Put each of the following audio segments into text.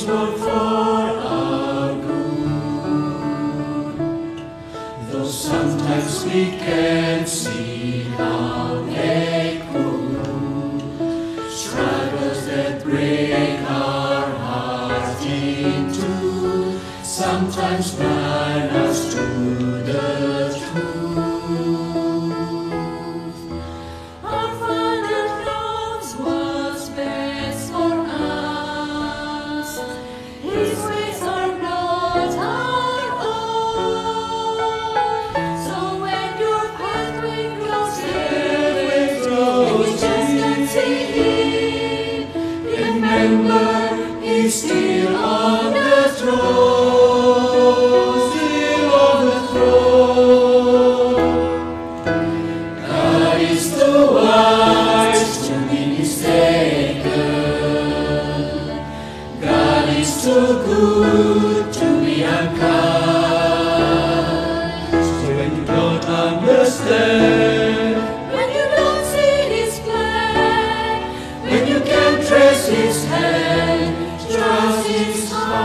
work for our good. Though sometimes we can't see how they could, struggles that break our heart in two, sometimes blind us to the truth. Our Father knows what's best for us. His ways are not our own. So when your pathway grows dim and you just can't see Him, Remember, He's still on the throne, still on the throne. God is too wise to be mistaken. God is too good to be unkind. So when you don't understand, when you don't see His plan, when you can't trace His hand, trust His heart.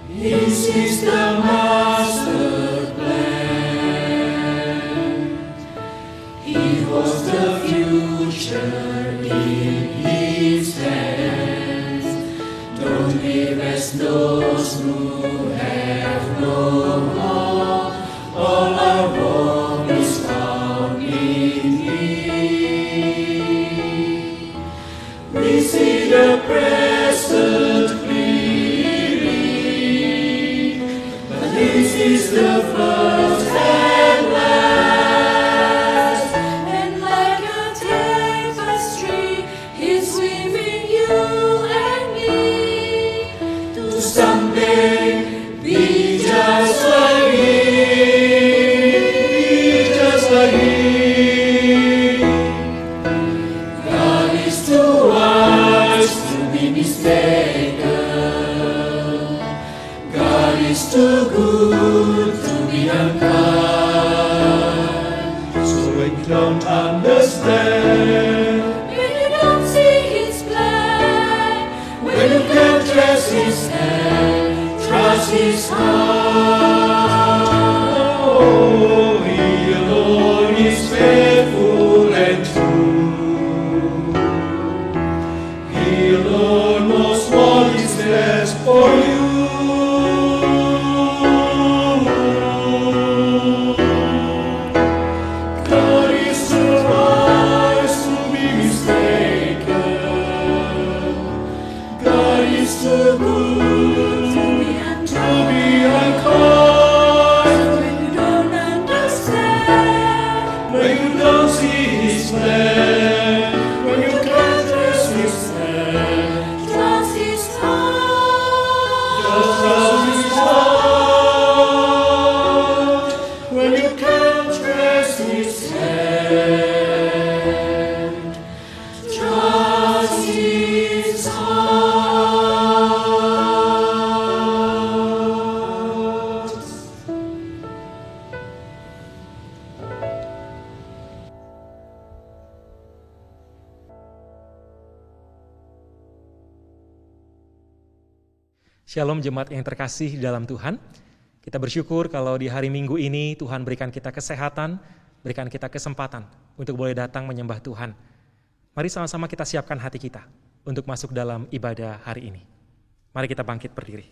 His is the master plan. He holds the future in His hands. Don't live as those who have no hope. All our hope is found in Him. We see the present clearly, but this is the first and last. and like a tapestry, He's weaving you and me To someday be just like Him, just like Him. God is too wise to be mistaken. God is too good to be unkind. So when you don't understand, when you don't see His plan, when you can't trace His hand, trust His heart. Oh, He alone is faithful and true. He alone knows what is best for you. God is too wise to be mistaken. God is too good to be unkind. when you don't understand, When you don't see His plan, when you can't trace His hand, trust His heart. just trust His heart. When you can't trace His hand, trust His heart. Shalom jemaat yang terkasih dalam Tuhan. Kita bersyukur kalau di hari Minggu ini Tuhan berikan kita kesehatan, berikan kita kesempatan untuk boleh datang menyembah Tuhan. Mari sama-sama kita siapkan hati kita untuk masuk dalam ibadah hari ini. Mari kita bangkit berdiri.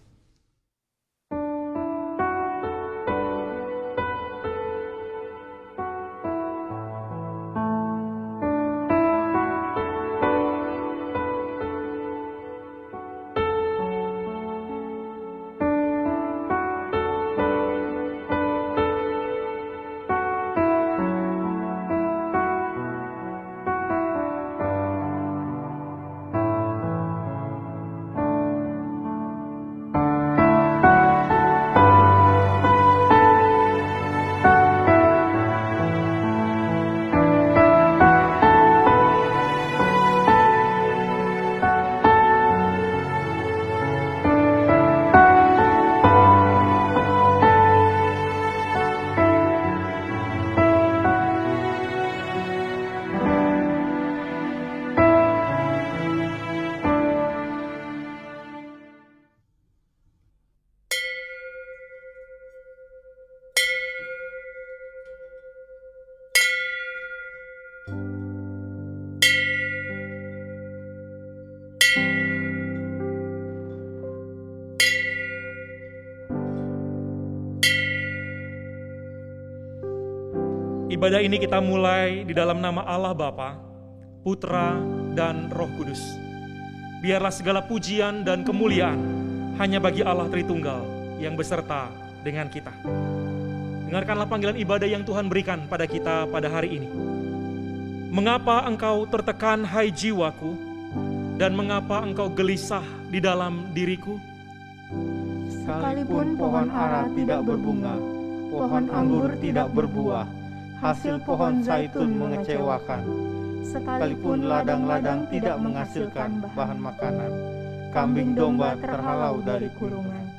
Ibadah ini kita mulai di dalam nama Allah Bapa, Putra, dan Roh Kudus. Biarlah segala pujian dan kemuliaan hanya bagi Allah Tritunggal yang beserta dengan kita. Dengarkanlah panggilan ibadah yang Tuhan berikan pada kita pada hari ini. Mengapa engkau tertekan, hai jiwaku, dan mengapa engkau gelisah di dalam diriku? Sekalipun pohon ara tidak berbunga, pohon anggur tidak berbuah, hasil pohon zaitun mengecewakan. Sekalipun ladang-ladang tidak menghasilkan bahan makanan, kambing domba terhalau dari kurungan,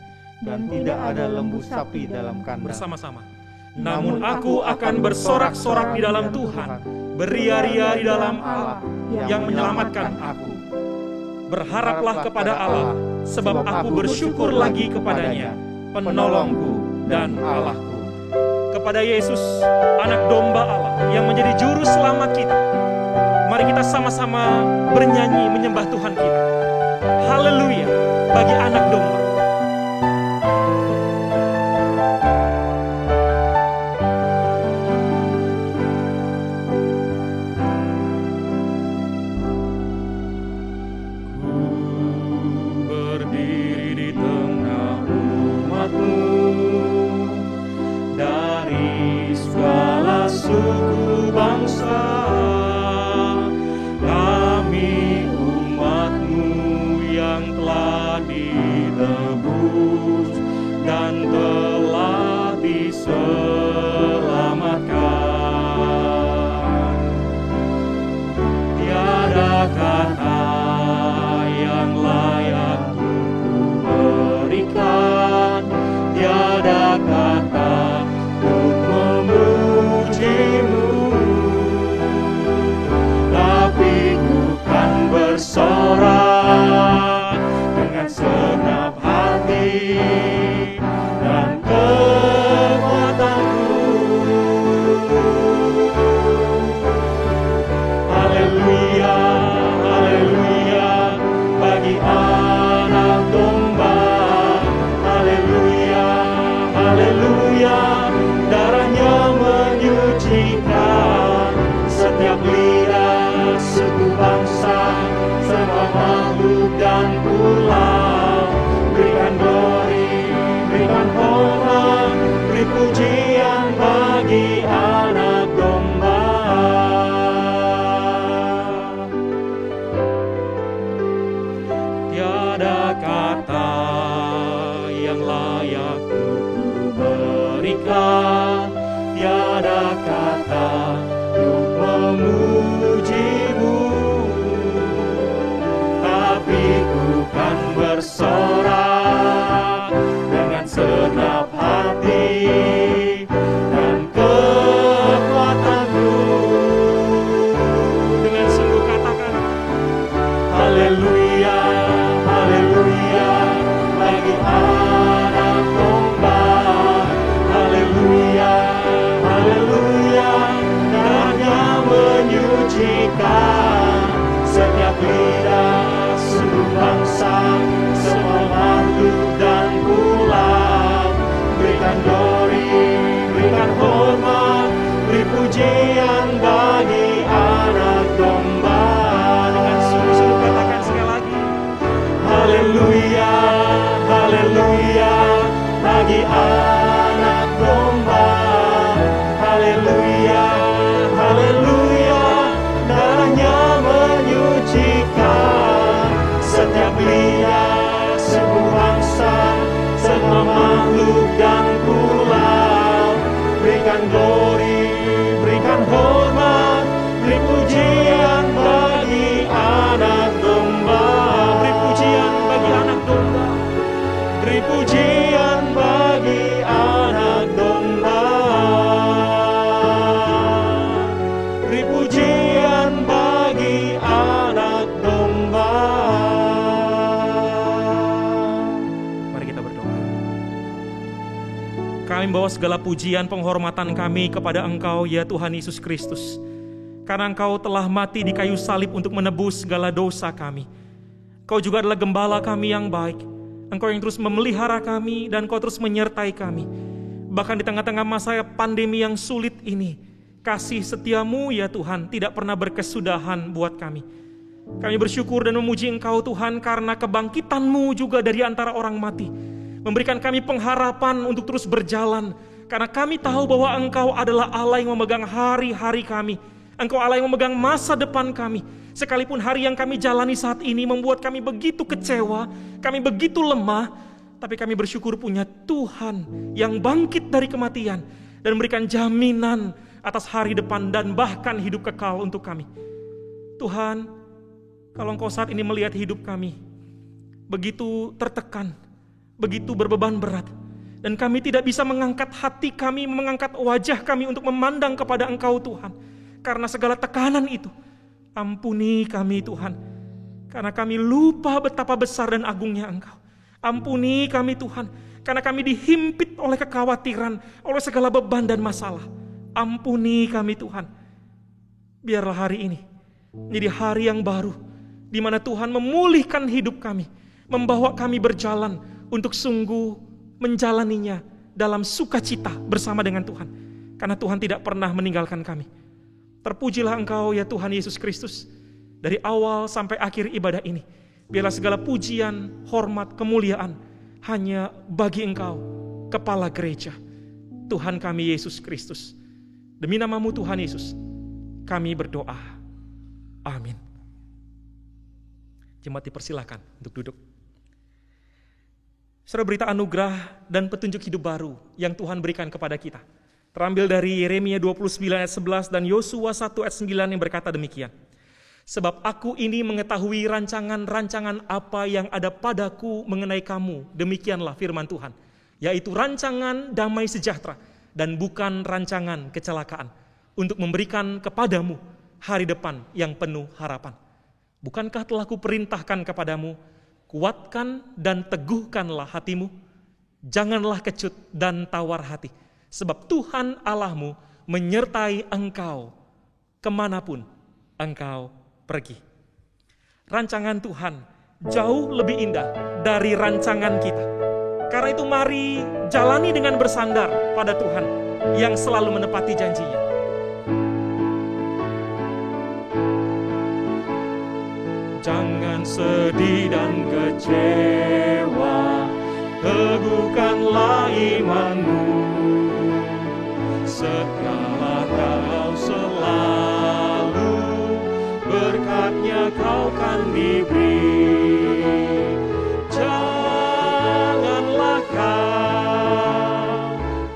dan tidak ada lembu sapi dalam kandang. Bersama-sama. Namun aku akan bersorak-sorak di dalam Tuhan, beria-ria di dalam Allah yang menyelamatkan aku. Berharaplah kepada Allah, sebab aku bersyukur lagi kepadanya, penolongku dan Allahku. Kepada Yesus, anak domba Allah yang menjadi juru selamat kita, mari kita sama-sama bernyanyi menyembah Tuhan kita. Haleluya bagi anak domba. Suku bangsa, kami umat-Mu yang telah ditebus dan telah diselamatkan. Tiada kata yang layak ku berikan, tiada kata tapi ku kan bersorak dengan segenap hati dan kekuatanku. Haleluya, haleluya bagi anak domba. Haleluya, haleluya, darahnya menyucikan setiap lidah, suku bangsa, semua makhluk dan pulau. Berikan glory, berikan hormat, beri pujian bagi anak domba. Tiada kata yang layak ku berikan, tiada kata untuk memuji-Mu, tapi ku kan bersorak dengan segenap hati dan kekuatanku. Dengan sungguh katakan, haleluya, haleluya bagi anak domba. Haleluya, haleluya, darahnya menyucikan setiap lidah, suku bangsa, semua makhluk dan pulau. Berikan glory, berikan hormat, beri pujian bagi anak domba. Dengan sungguh-sungguh katakan sekali lagi, haleluya, haleluya bagi anak domba. Haleluya, haleluya, darahnya menyucikan setiap lidah, suku bangsa, semua makhluk dan pulau. Berikan glory, berikan hormat, beri pujian bagi anak domba. Beri pujian bagi anak domba, beri pujian bagi anak domba. Beri pujian bagi anak domba. Mari kita berdoa. Kami membawa segala pujian penghormatan kami kepada Engkau ya Tuhan Yesus Kristus. Karena Engkau telah mati di kayu salib untuk menebus segala dosa kami. Kau juga adalah gembala kami yang baik. Engkau yang terus memelihara kami dan Kau terus menyertai kami. Bahkan di tengah-tengah masa pandemi yang sulit ini, kasih setiamu ya Tuhan tidak pernah berkesudahan buat kami. Kami bersyukur dan memuji Engkau Tuhan karena kebangkitan-Mu juga dari antara orang mati. Memberikan kami pengharapan untuk terus berjalan. Karena kami tahu bahwa Engkau adalah Allah yang memegang hari-hari kami. Engkau Allah yang memegang masa depan kami. Sekalipun hari yang kami jalani saat ini membuat kami begitu kecewa, kami begitu lemah, tapi kami bersyukur punya Tuhan yang bangkit dari kematian dan memberikan jaminan atas hari depan dan bahkan hidup kekal untuk kami. Tuhan, kalau Engkau saat ini melihat hidup kami begitu tertekan, begitu berbeban berat, dan kami tidak bisa mengangkat hati kami, mengangkat wajah kami untuk memandang kepada Engkau Tuhan, karena segala tekanan itu, ampuni kami Tuhan, karena kami lupa betapa besar dan agungnya Engkau. Ampuni kami Tuhan, karena kami dihimpit oleh kekhawatiran, oleh segala beban dan masalah. Ampuni kami Tuhan. Biarlah hari ini menjadi hari yang baru, di mana Tuhan memulihkan hidup kami, membawa kami berjalan untuk sungguh menjalaninya dalam sukacita bersama dengan Tuhan. Karena Tuhan tidak pernah meninggalkan kami. Terpujilah Engkau ya Tuhan Yesus Kristus. Dari awal sampai akhir ibadah ini, biarlah segala pujian, hormat, kemuliaan hanya bagi Engkau, Kepala Gereja, Tuhan kami Yesus Kristus. Demi nama-Mu Tuhan Yesus, kami berdoa. Amin. Jemaat dipersilakan untuk duduk. Saudara, berita anugerah dan petunjuk hidup baru yang Tuhan berikan kepada kita terambil dari Yeremia 29 ayat 11 dan Yosua 1 ayat 9 yang berkata demikian. Sebab aku ini mengetahui rancangan-rancangan apa yang ada padaku mengenai kamu, demikianlah firman Tuhan, yaitu rancangan damai sejahtera dan bukan rancangan kecelakaan, untuk memberikan kepadamu hari depan yang penuh harapan. Bukankah telah kuperintahkan kepadamu, kuatkan dan teguhkanlah hatimu, janganlah kecut dan tawar hati, sebab Tuhan Allahmu menyertai engkau kemanapun engkau pergi. Rancangan Tuhan jauh lebih indah dari rancangan kita. Karena itu mari jalani dengan bersandar pada Tuhan yang selalu menepati janjinya. Jangan sedih dan kecewa, teguhkanlah imanmu. Setialah kau selalu, berkatnya kau kan diberi. Janganlah kau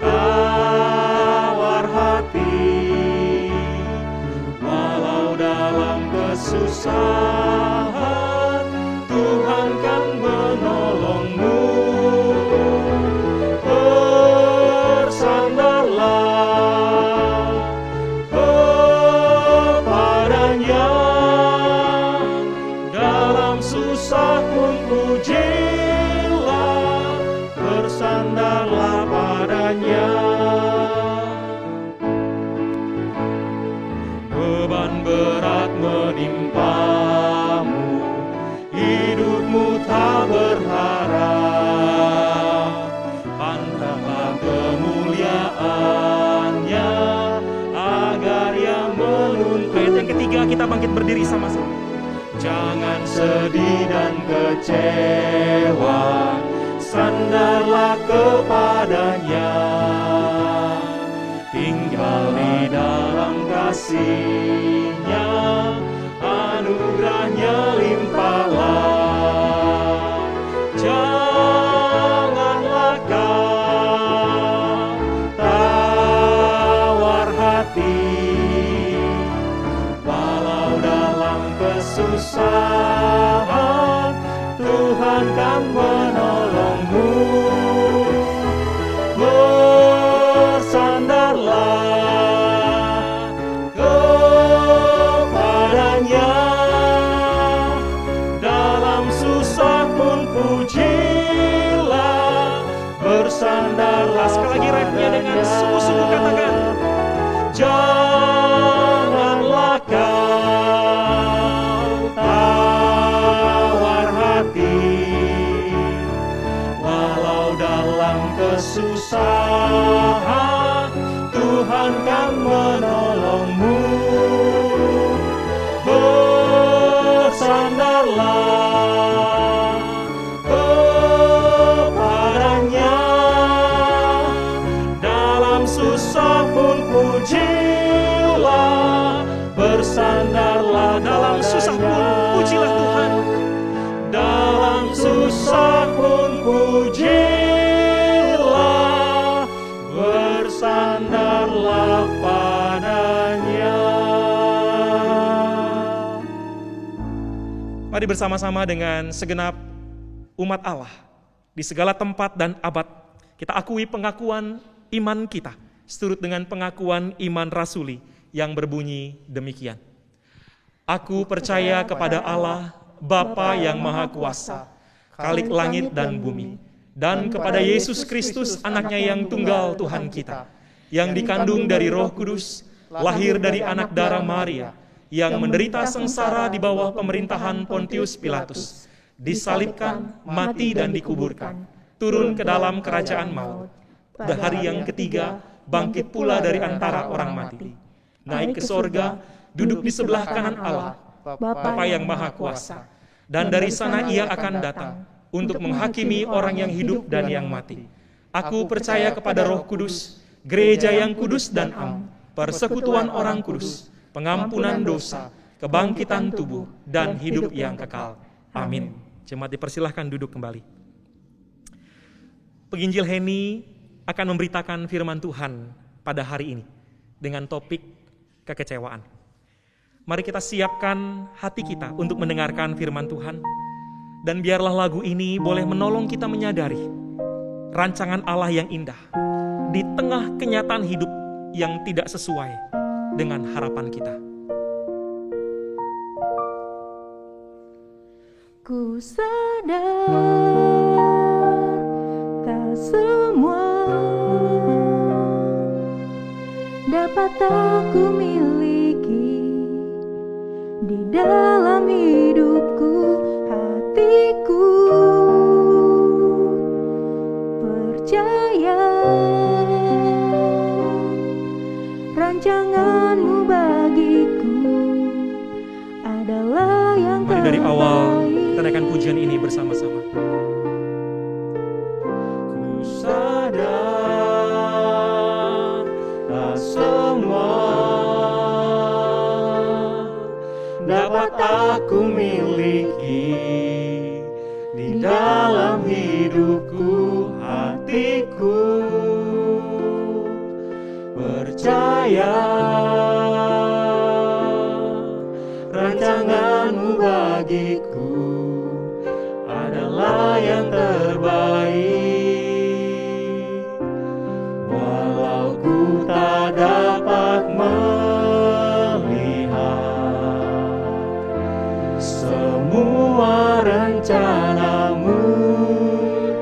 tawar hati, walau dalam kesusahan Tuhan kan menolongmu. Bersandarlah kepadanya, dalam susah pun pujilah, bersandarlah padanya. Beban berat menimpamu, hidupmu tak berharap, pandanglah kemuliaannya, agar yang menuntun. Ayat yang ketiga, kita bangkit berdiri sama-sama. Jangan sedih dan kecewa, sandarlah kepadanya, tinggal di dalam kasih-Nya, anugerah-Nya limpahlah. Janganlah kau tawar hati, walau dalam kesusahan Tuhan kan menolongmu. Bersandarlah kepadanya, dalam susah pun pujilah, bersandarlah. Sekali lagi refnya dengan sungguh-sungguh katakan, janganlah kau tawar Allah. Dalam susah pun pujilah Tuhan. Dalam susah pun pujilah, bersandarlah padanya. Mari bersama-sama dengan segenap umat Allah di segala tempat dan abad, kita akui pengakuan iman kita seturut dengan pengakuan iman rasuli yang berbunyi demikian. Aku percaya kepada Allah, Bapa yang Maha Kuasa, Khalik langit dan bumi, dan kepada Yesus Kristus anaknya yang tunggal Tuhan kita, yang dikandung dari Roh Kudus, lahir dari anak darah Maria, yang menderita sengsara di bawah pemerintahan Pontius Pilatus, disalibkan, mati dan dikuburkan, turun ke dalam kerajaan maut, pada hari yang ketiga bangkit pula dari antara orang mati, naik ke sorga, duduk di sebelah kanan Allah, Bapa yang Maha Kuasa, dan dari sana Ia akan datang untuk menghakimi orang yang hidup dan yang mati. Aku percaya kepada Roh Kudus, gereja yang kudus dan am, persekutuan orang kudus, pengampunan dosa, kebangkitan tubuh, dan hidup yang kekal. Amin. Jemaat dipersilahkan duduk kembali. Penginjil Heni akan memberitakan firman Tuhan pada hari ini dengan topik kekecewaan. Mari kita siapkan hati kita untuk mendengarkan firman Tuhan, dan biarlah lagu ini boleh menolong kita menyadari rancangan Allah yang indah di tengah kenyataan hidup yang tidak sesuai dengan harapan kita. Ku sadar tak semua dapat aku miliki di dalam hidupku, hatiku percaya rancanganmu bagiku adalah yang Mari dari awal terbaik. kita naikkan pujian ini bersama-sama. Ku sadar tak semua dapat aku miliki di dalam hidupku, hatiku percaya rancanganmu bagiku adalah yang terbaik. Walau ku tak dapat melihat semua rencanamu,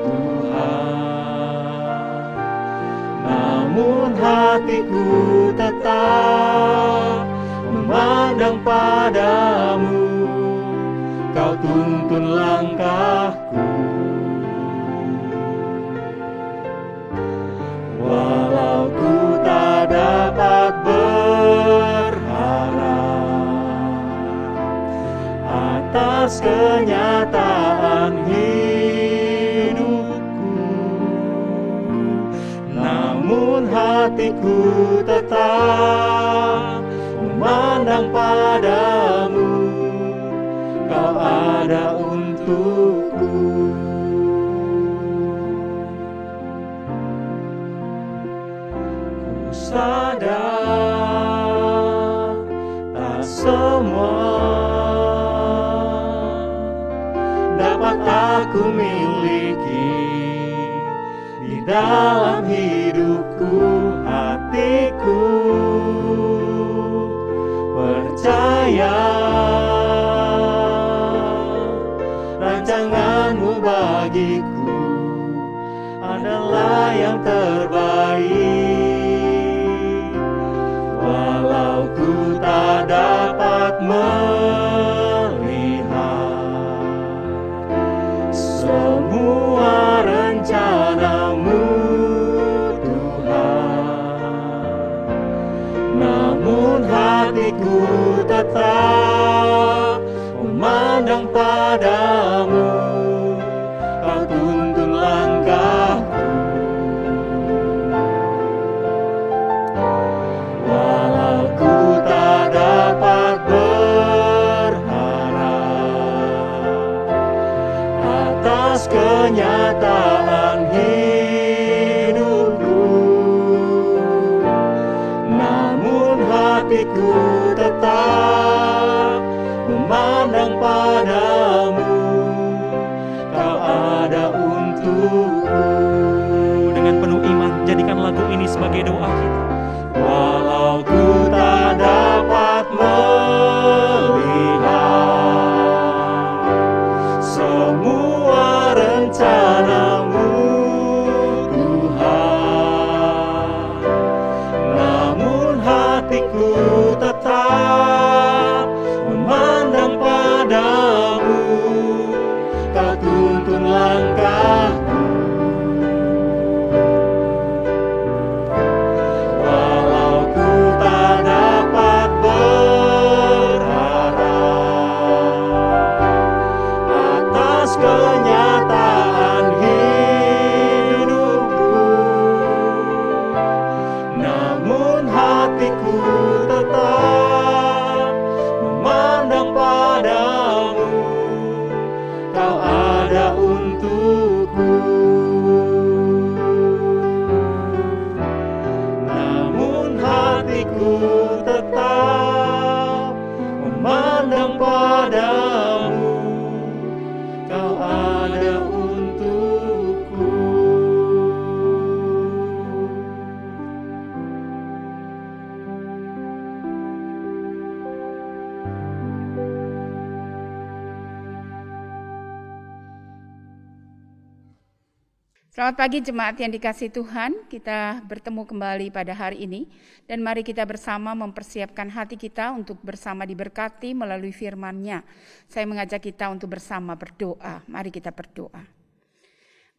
Tuhan, namun hatiku tetap memandang padamu. Kau tuntun langkahku, walau ku tak dapat berharap atas kenyataan hidupku, namun hatiku tetap memandang padamu. Kau ada untukku. Ku sadar tak semua dapat aku miliki di dalam hidupku, hatiku percaya rancanganmu bagiku adalah yang terbaik. Walau ku tak dapat melihat semua rencanamu, Tuhan, namun hatiku tetap memandang padamu. Kau tuntun langkahku, kenyataan hidupku, namun hatiku tetap memandang padamu. Kau ada untukku. Dengan penuh iman, jadikan lagu ini sebagai doa kita. Walau ku tak dapat melihat semua rencanamu, Tuhan, namun hatiku tetap memandang padamu. Kau tuntun langkahku, kenyataan hidupku, namun hatiku tetap memandang padamu. Kau ada untukku, namun hatiku tetap memandang padamu. Kau ada untukku. Selamat pagi jemaat yang dikasihi Tuhan, kita bertemu kembali pada hari ini dan mari kita bersama mempersiapkan hati kita untuk bersama diberkati melalui firman-Nya. Saya mengajak kita untuk bersama berdoa, mari kita berdoa.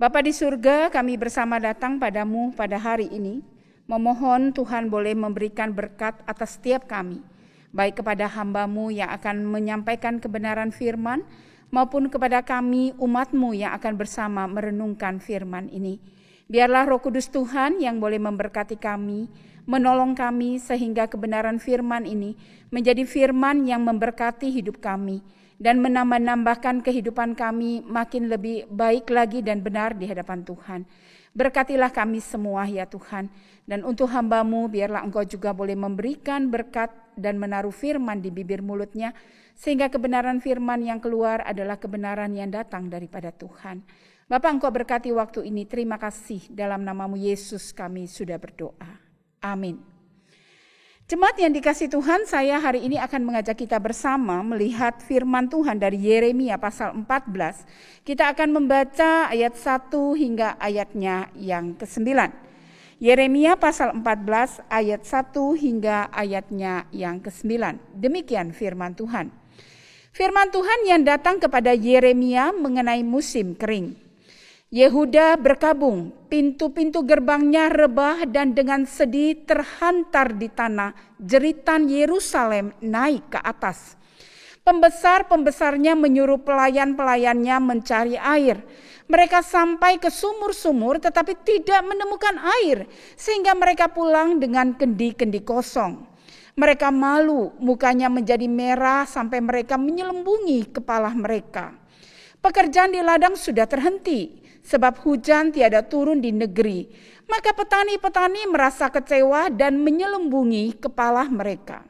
Bapa di surga, kami bersama datang padamu pada hari ini, memohon Tuhan boleh memberikan berkat atas setiap kami, baik kepada hamba-Mu yang akan menyampaikan kebenaran firman, maupun kepada kami umat-Mu yang akan bersama merenungkan firman ini. Biarlah Roh Kudus Tuhan yang boleh memberkati kami, menolong kami sehingga kebenaran firman ini menjadi firman yang memberkati hidup kami dan menambah-nambahkan kehidupan kami makin lebih baik lagi dan benar di hadapan Tuhan. Berkatilah kami semua ya Tuhan, dan untuk hamba-Mu biarlah Engkau juga boleh memberikan berkat dan menaruh firman di bibir mulutnya, sehingga kebenaran firman yang keluar adalah kebenaran yang datang daripada Tuhan. Bapa, Engkau berkati waktu ini. Terima kasih, dalam nama-Mu Yesus kami sudah berdoa. Amin. Jemaat yang dikasihi Tuhan, saya hari ini akan mengajak kita bersama melihat firman Tuhan dari Yeremia pasal 14. Kita akan membaca ayat 1 hingga ayatnya yang ke-9. Yeremia pasal 14 ayat 1 hingga ayatnya yang ke-9. Demikian firman Tuhan. Firman Tuhan yang datang kepada Yeremia mengenai musim kering. Yehuda berkabung, pintu-pintu gerbangnya rebah dan dengan sedih terhantar di tanah, jeritan Yerusalem naik ke atas. Pembesar-pembesarnya menyuruh pelayan-pelayannya mencari air. Mereka sampai ke sumur-sumur tetapi tidak menemukan air, sehingga mereka pulang dengan kendi-kendi kosong. Mereka malu, mukanya menjadi merah sampai mereka menyelembungi kepala mereka. Pekerjaan di ladang sudah terhenti, sebab hujan tiada turun di negeri. Maka petani-petani merasa kecewa dan menyelembungi kepala mereka.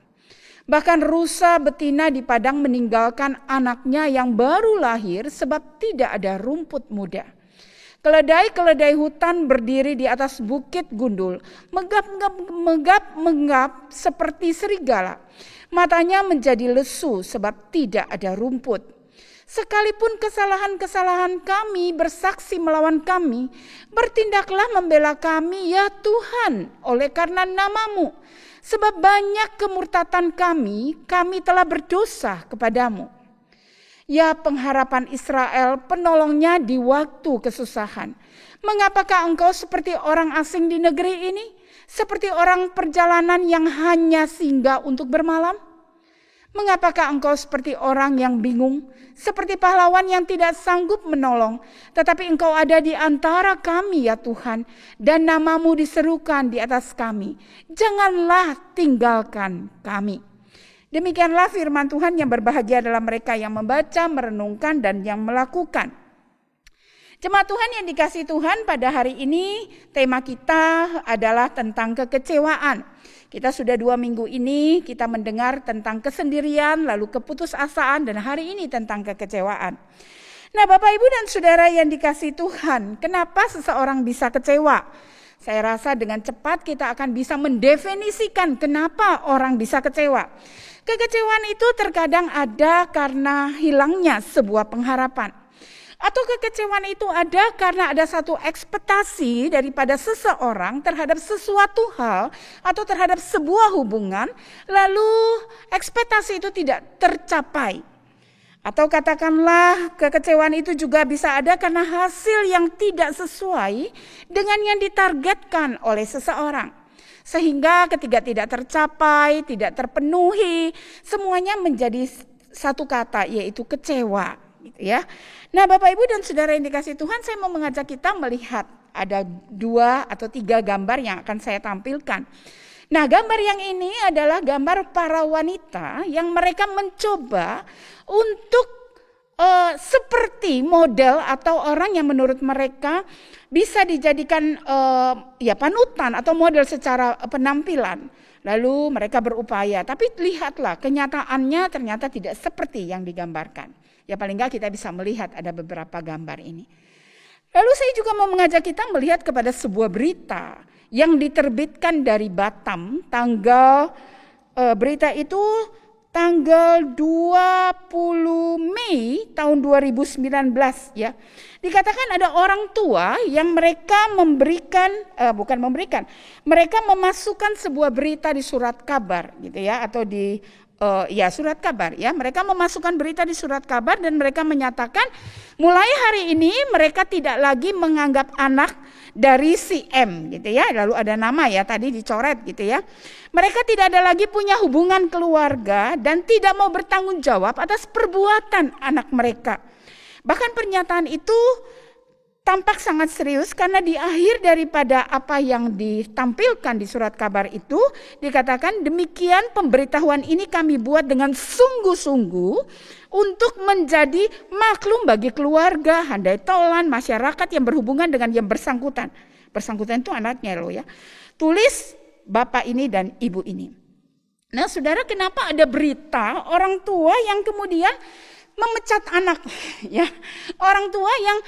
Bahkan rusa betina di padang meninggalkan anaknya yang baru lahir sebab tidak ada rumput muda. Keledai-keledai hutan berdiri di atas bukit gundul, menggap seperti serigala. Matanya menjadi lesu sebab tidak ada rumput. Sekalipun kesalahan-kesalahan kami bersaksi melawan kami, bertindaklah membela kami ya Tuhan oleh karena nama-Mu. Sebab banyak kemurtatan kami telah berdosa kepadamu. Ya pengharapan Israel, penolongnya di waktu kesusahan. Mengapakah engkau seperti orang asing di negeri ini? Seperti orang perjalanan yang hanya singgah untuk bermalam? Mengapakah engkau seperti orang yang bingung? Seperti pahlawan yang tidak sanggup menolong? Tetapi engkau ada di antara kami ya Tuhan, dan nama-Mu diserukan di atas kami. Janganlah tinggalkan kami. Demikianlah firman Tuhan yang berbahagia adalah mereka yang membaca, merenungkan, dan yang melakukan. Jemaat Tuhan yang dikasihi Tuhan, pada hari ini tema kita adalah tentang kekecewaan. Kita sudah 2 minggu ini kita mendengar tentang kesendirian, lalu keputusasaan, dan hari ini tentang kekecewaan. Nah, Bapak Ibu dan Saudara yang dikasihi Tuhan, kenapa seseorang bisa kecewa? Saya rasa dengan cepat kita akan bisa mendefinisikan kenapa orang bisa kecewa. Kekecewaan itu terkadang ada karena hilangnya sebuah pengharapan. Atau kekecewaan itu ada karena ada satu ekspektasi daripada seseorang terhadap sesuatu hal atau terhadap sebuah hubungan, lalu ekspektasi itu tidak tercapai. Atau katakanlah kekecewaan itu juga bisa ada karena hasil yang tidak sesuai dengan yang ditargetkan oleh seseorang. Sehingga ketika tidak tercapai, tidak terpenuhi, semuanya menjadi satu kata, yaitu kecewa. Ya. Nah, Bapak Ibu dan Saudara yang dikasihi Tuhan, saya mau mengajak kita melihat ada 2 atau 3 gambar yang akan saya tampilkan. Nah, gambar yang ini adalah gambar para wanita yang mereka mencoba untuk seperti model atau orang yang menurut mereka bisa dijadikan panutan atau model secara penampilan. Lalu mereka berupaya, tapi lihatlah kenyataannya ternyata tidak seperti yang digambarkan. Ya paling enggak kita bisa melihat ada beberapa gambar ini. Lalu saya juga mau mengajak kita melihat kepada sebuah berita yang diterbitkan dari Batam, berita itu tanggal 20 Mei tahun 2019 ya. Dikatakan ada orang tua yang mereka mereka memasukkan sebuah berita di surat kabar gitu ya, atau di surat kabar ya. Mereka memasukkan berita di surat kabar dan mereka menyatakan mulai hari ini mereka tidak lagi menganggap anak dari si M gitu ya. Lalu ada nama ya tadi dicoret gitu ya. Mereka tidak ada lagi punya hubungan keluarga dan tidak mau bertanggung jawab atas perbuatan anak mereka. Bahkan pernyataan itu tampak sangat serius karena di akhir daripada apa yang ditampilkan di surat kabar itu dikatakan demikian pemberitahuan ini kami buat dengan sungguh-sungguh untuk menjadi maklum bagi keluarga, handai tolan, masyarakat yang berhubungan dengan yang bersangkutan. Bersangkutan itu anaknya loh ya. Tulis bapak ini dan ibu ini. Nah, Saudara, kenapa ada berita orang tua yang kemudian memecat anak ya? Orang tua yang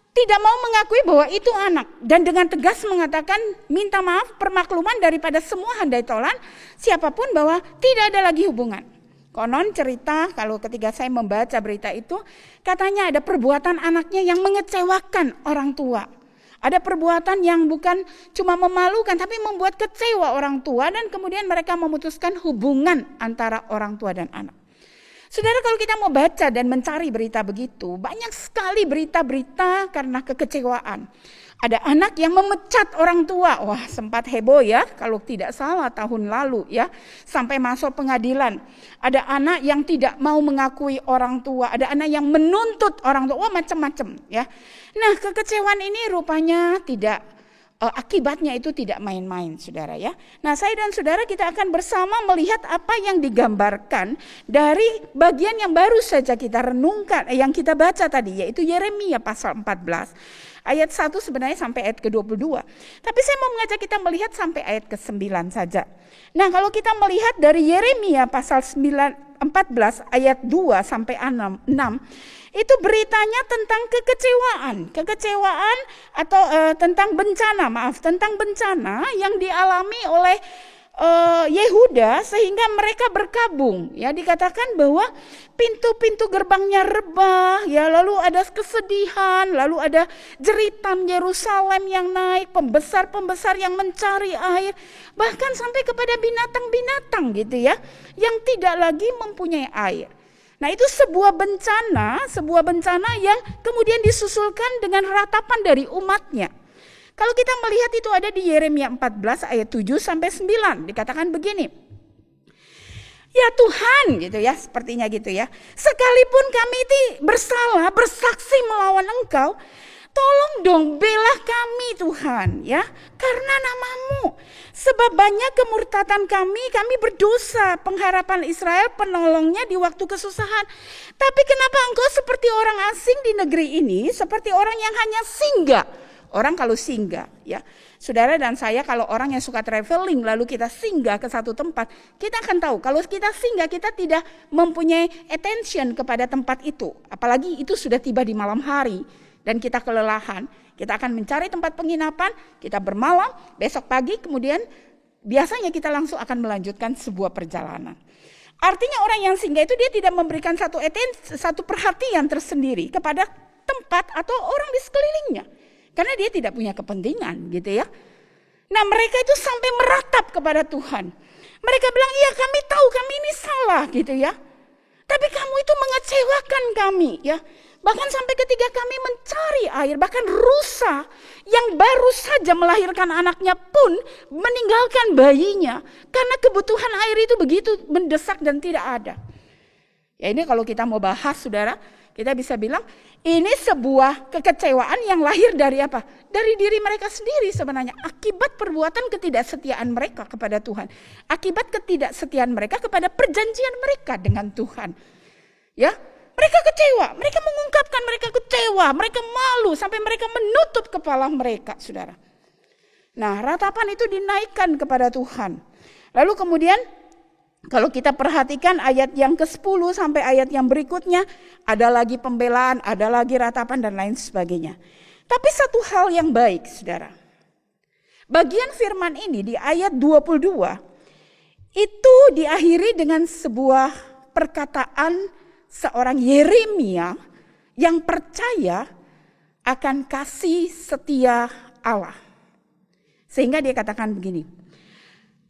tidak mau mengakui bahwa itu anak dan dengan tegas mengatakan minta maaf permakluman daripada semua handai tolan siapapun bahwa tidak ada lagi hubungan. Konon cerita kalau ketika saya membaca berita itu katanya ada perbuatan anaknya yang mengecewakan orang tua. Ada perbuatan yang bukan cuma memalukan tapi membuat kecewa orang tua dan kemudian mereka memutuskan hubungan antara orang tua dan anak. Saudara, kalau kita mau baca dan mencari berita begitu, banyak sekali berita-berita karena kekecewaan. Ada anak yang memecat orang tua, wah sempat heboh ya, kalau tidak salah tahun lalu ya, sampai masuk pengadilan. Ada anak yang tidak mau mengakui orang tua, ada anak yang menuntut orang tua, wah macam-macam ya. Nah, kekecewaan ini rupanya tidak akibatnya itu tidak main-main, Saudara ya. Nah, saya dan Saudara kita akan bersama melihat apa yang digambarkan dari bagian yang baru saja kita renungkan, yang kita baca tadi, yaitu Yeremia pasal 14. Ayat 1 sebenarnya sampai ayat ke-22. Tapi saya mau mengajak kita melihat sampai ayat ke-9 saja. Nah, kalau kita melihat dari Yeremia pasal 14 ayat 2 sampai 6, itu beritanya tentang kekecewaan atau tentang bencana yang dialami oleh Yehuda sehingga mereka berkabung. Ya, dikatakan bahwa pintu-pintu gerbangnya rebah, ya, lalu ada kesedihan, lalu ada jeritan Yerusalem yang naik, pembesar-pembesar yang mencari air, bahkan sampai kepada binatang-binatang gitu ya, yang tidak lagi mempunyai air. Nah, itu sebuah bencana yang kemudian disusulkan dengan ratapan dari umatnya. Kalau kita melihat itu ada di Yeremia 14 ayat 7 sampai 9, dikatakan begini. Ya Tuhan gitu ya, sepertinya gitu ya. Sekalipun kami bersalah, bersaksi melawan Engkau, tolong dong bela kami Tuhan ya, karena nama-Mu. Sebab banyak kemurtatan kami berdosa. Pengharapan Israel penolongnya di waktu kesusahan. Tapi kenapa engkau seperti orang asing di negeri ini, seperti orang yang hanya singgah. Orang kalau singgah ya, saudara dan saya kalau orang yang suka traveling lalu kita singgah ke satu tempat, kita akan tahu kalau kita singgah kita tidak mempunyai attention kepada tempat itu. Apalagi itu sudah tiba di malam hari dan kita kelelahan, kita akan mencari tempat penginapan, kita bermalam, besok pagi kemudian biasanya kita langsung akan melanjutkan sebuah perjalanan. Artinya orang yang singgah itu dia tidak memberikan satu perhatian tersendiri kepada tempat atau orang di sekelilingnya. Karena dia tidak punya kepentingan gitu ya. Nah mereka itu sampai meratap kepada Tuhan. Mereka bilang, iya kami tahu kami ini salah gitu ya. Tapi kamu itu mengecewakan kami ya. Bahkan sampai ketika kami mencari air, bahkan rusa yang baru saja melahirkan anaknya pun meninggalkan bayinya. Karena kebutuhan air itu begitu mendesak dan tidak ada. Ya ini kalau kita mau bahas saudara, kita bisa bilang ini sebuah kekecewaan yang lahir dari apa? Dari diri mereka sendiri sebenarnya. Akibat perbuatan ketidaksetiaan mereka kepada Tuhan. Akibat ketidaksetiaan mereka kepada perjanjian mereka dengan Tuhan. Ya, mereka kecewa. Mereka mengungkapkan mereka kecewa. Mereka malu sampai mereka menutup kepala mereka, saudara. Nah, ratapan itu dinaikkan kepada Tuhan. Lalu kemudian kalau kita perhatikan ayat yang ke-10 sampai ayat yang berikutnya, ada lagi pembelaan, ada lagi ratapan dan lain sebagainya. Tapi satu hal yang baik, saudara. Bagian firman ini di ayat 22, itu diakhiri dengan sebuah perkataan seorang Yeremia yang percaya akan kasih setia Allah. Sehingga dia katakan begini,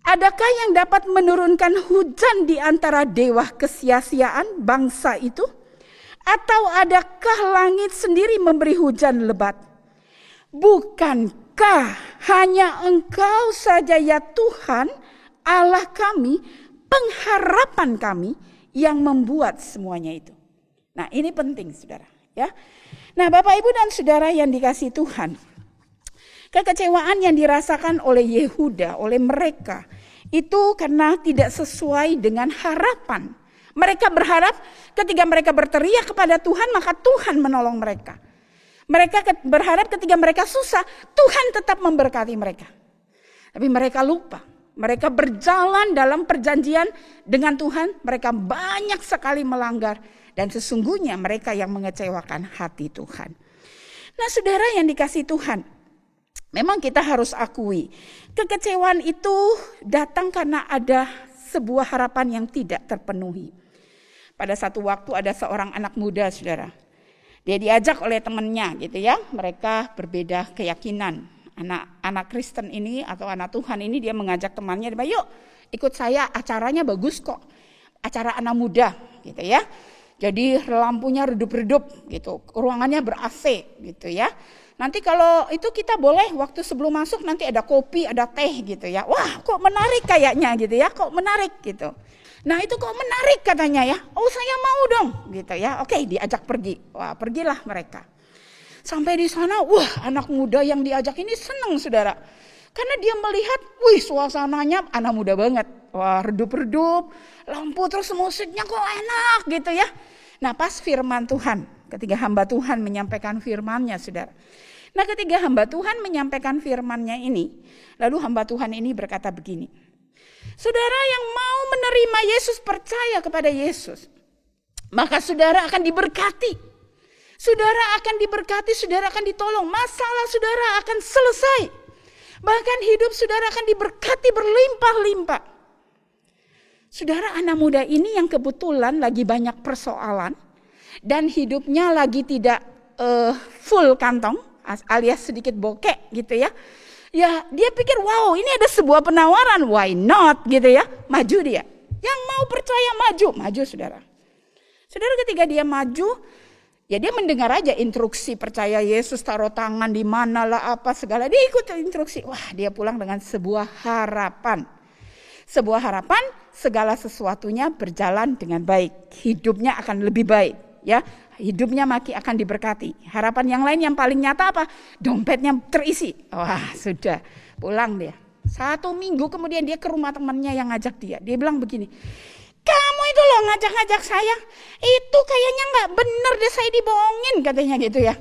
adakah yang dapat menurunkan hujan di antara dewa kesia-siaan bangsa itu? Atau adakah langit sendiri memberi hujan lebat? Bukankah hanya Engkau saja ya Tuhan, Allah kami, pengharapan kami yang membuat semuanya itu? Nah ini penting saudara ya. Nah Bapak Ibu dan saudara yang dikasihi Tuhan, kekecewaan yang dirasakan oleh Yehuda, oleh mereka, itu karena tidak sesuai dengan harapan. Mereka berharap ketika mereka berteriak kepada Tuhan, maka Tuhan menolong mereka. Mereka berharap ketika mereka susah, Tuhan tetap memberkati mereka. Tapi mereka lupa. Mereka berjalan dalam perjanjian dengan Tuhan, mereka banyak sekali melanggar. Dan sesungguhnya mereka yang mengecewakan hati Tuhan. Nah saudara yang dikasihi Tuhan, memang kita harus akui, kekecewaan itu datang karena ada sebuah harapan yang tidak terpenuhi. Pada satu waktu ada seorang anak muda, saudara. Dia diajak oleh temannya gitu ya, mereka berbeda keyakinan. Anak Kristen ini atau anak Tuhan ini dia mengajak temannya, yuk ikut saya, acaranya bagus kok. Acara anak muda gitu ya. Jadi lampunya redup-redup gitu, ruangannya ber-AC gitu ya. Nanti kalau itu kita boleh waktu sebelum masuk nanti ada kopi, ada teh gitu ya. Wah kok menarik kayaknya gitu ya, kok menarik gitu. Nah itu kok menarik katanya ya, oh saya mau dong gitu ya. Oke diajak pergi, wah pergilah mereka. Sampai di sana, wah anak muda yang diajak ini senang saudara. Karena dia melihat, wih suasananya anak muda banget. Wah redup-redup, lampu terus musiknya kok enak gitu ya. Nah pas firman Tuhan, ketika hamba Tuhan menyampaikan firman-Nya saudara. Nah ketika hamba Tuhan menyampaikan firman-Nya ini, lalu hamba Tuhan ini berkata begini. Saudara yang mau menerima Yesus, percaya kepada Yesus, maka saudara akan diberkati. Saudara akan diberkati, saudara akan ditolong. Masalah saudara akan selesai. Bahkan hidup saudara akan diberkati berlimpah-limpah. Saudara anak muda ini yang kebetulan lagi banyak persoalan. Dan hidupnya lagi tidak full kantong, alias sedikit bokek gitu ya. Ya dia pikir wow ini ada sebuah penawaran, why not gitu ya. Maju dia, yang mau percaya maju saudara. Saudara ketika dia maju, ya dia mendengar aja instruksi percaya Yesus, taruh tangan di mana lah apa segala. Dia ikut instruksi, wah dia pulang dengan sebuah harapan. Sebuah harapan segala sesuatunya berjalan dengan baik, hidupnya akan lebih baik. ya, hidupnya makin akan diberkati. Harapan yang lain yang paling nyata apa? Dompetnya terisi. Wah, sudah pulang dia. 1 minggu kemudian dia ke rumah temannya yang ngajak dia. Dia bilang begini, kamu itu loh ngajak-ngajak saya, itu kayaknya nggak bener deh, saya dibohongin katanya gitu ya.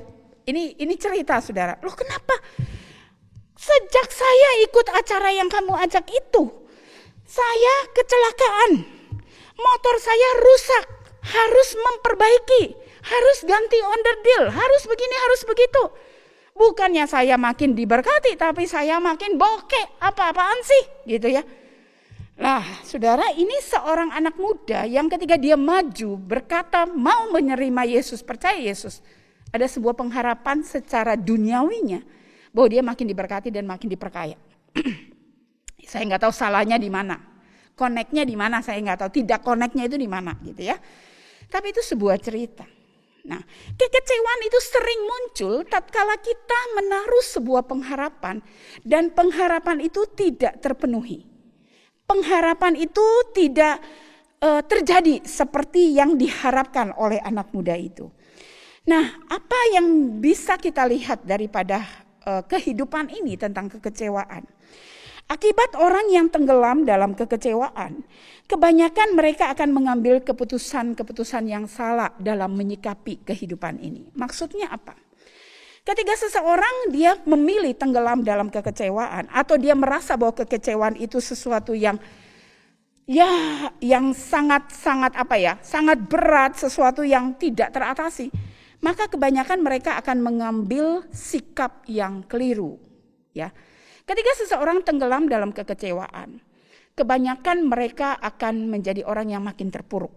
Ini cerita saudara. Loh kenapa? Sejak saya ikut acara yang kamu ajak itu, saya kecelakaan. Motor saya rusak, harus memperbaiki, harus ganti onderdil, harus begini, harus begitu. Bukannya saya makin diberkati, tapi saya makin bokeh. Apa-apaan sih? Gitu ya. Nah, saudara, ini seorang anak muda yang ketika dia maju, berkata mau menerima Yesus, percaya Yesus. Ada sebuah pengharapan secara duniawinya, bahwa dia makin diberkati dan makin diperkaya. Saya nggak tahu salahnya di mana. Connect-nya di mana saya nggak tahu. Tidak connect-nya itu di mana gitu ya. Tapi itu sebuah cerita. Nah, kekecewaan itu sering muncul tatkala kita menaruh sebuah pengharapan dan pengharapan itu tidak terpenuhi. Pengharapan itu tidak terjadi seperti yang diharapkan oleh anak muda itu. Nah, apa yang bisa kita lihat daripada kehidupan ini tentang kekecewaan? Akibat orang yang tenggelam dalam kekecewaan, kebanyakan mereka akan mengambil keputusan-keputusan yang salah dalam menyikapi kehidupan ini. Maksudnya apa? Ketika seseorang dia memilih tenggelam dalam kekecewaan atau dia merasa bahwa kekecewaan itu sesuatu yang sangat sangat berat, sesuatu yang tidak teratasi, maka kebanyakan mereka akan mengambil sikap yang keliru, ya. Ketika seseorang tenggelam dalam kekecewaan, kebanyakan mereka akan menjadi orang yang makin terpuruk.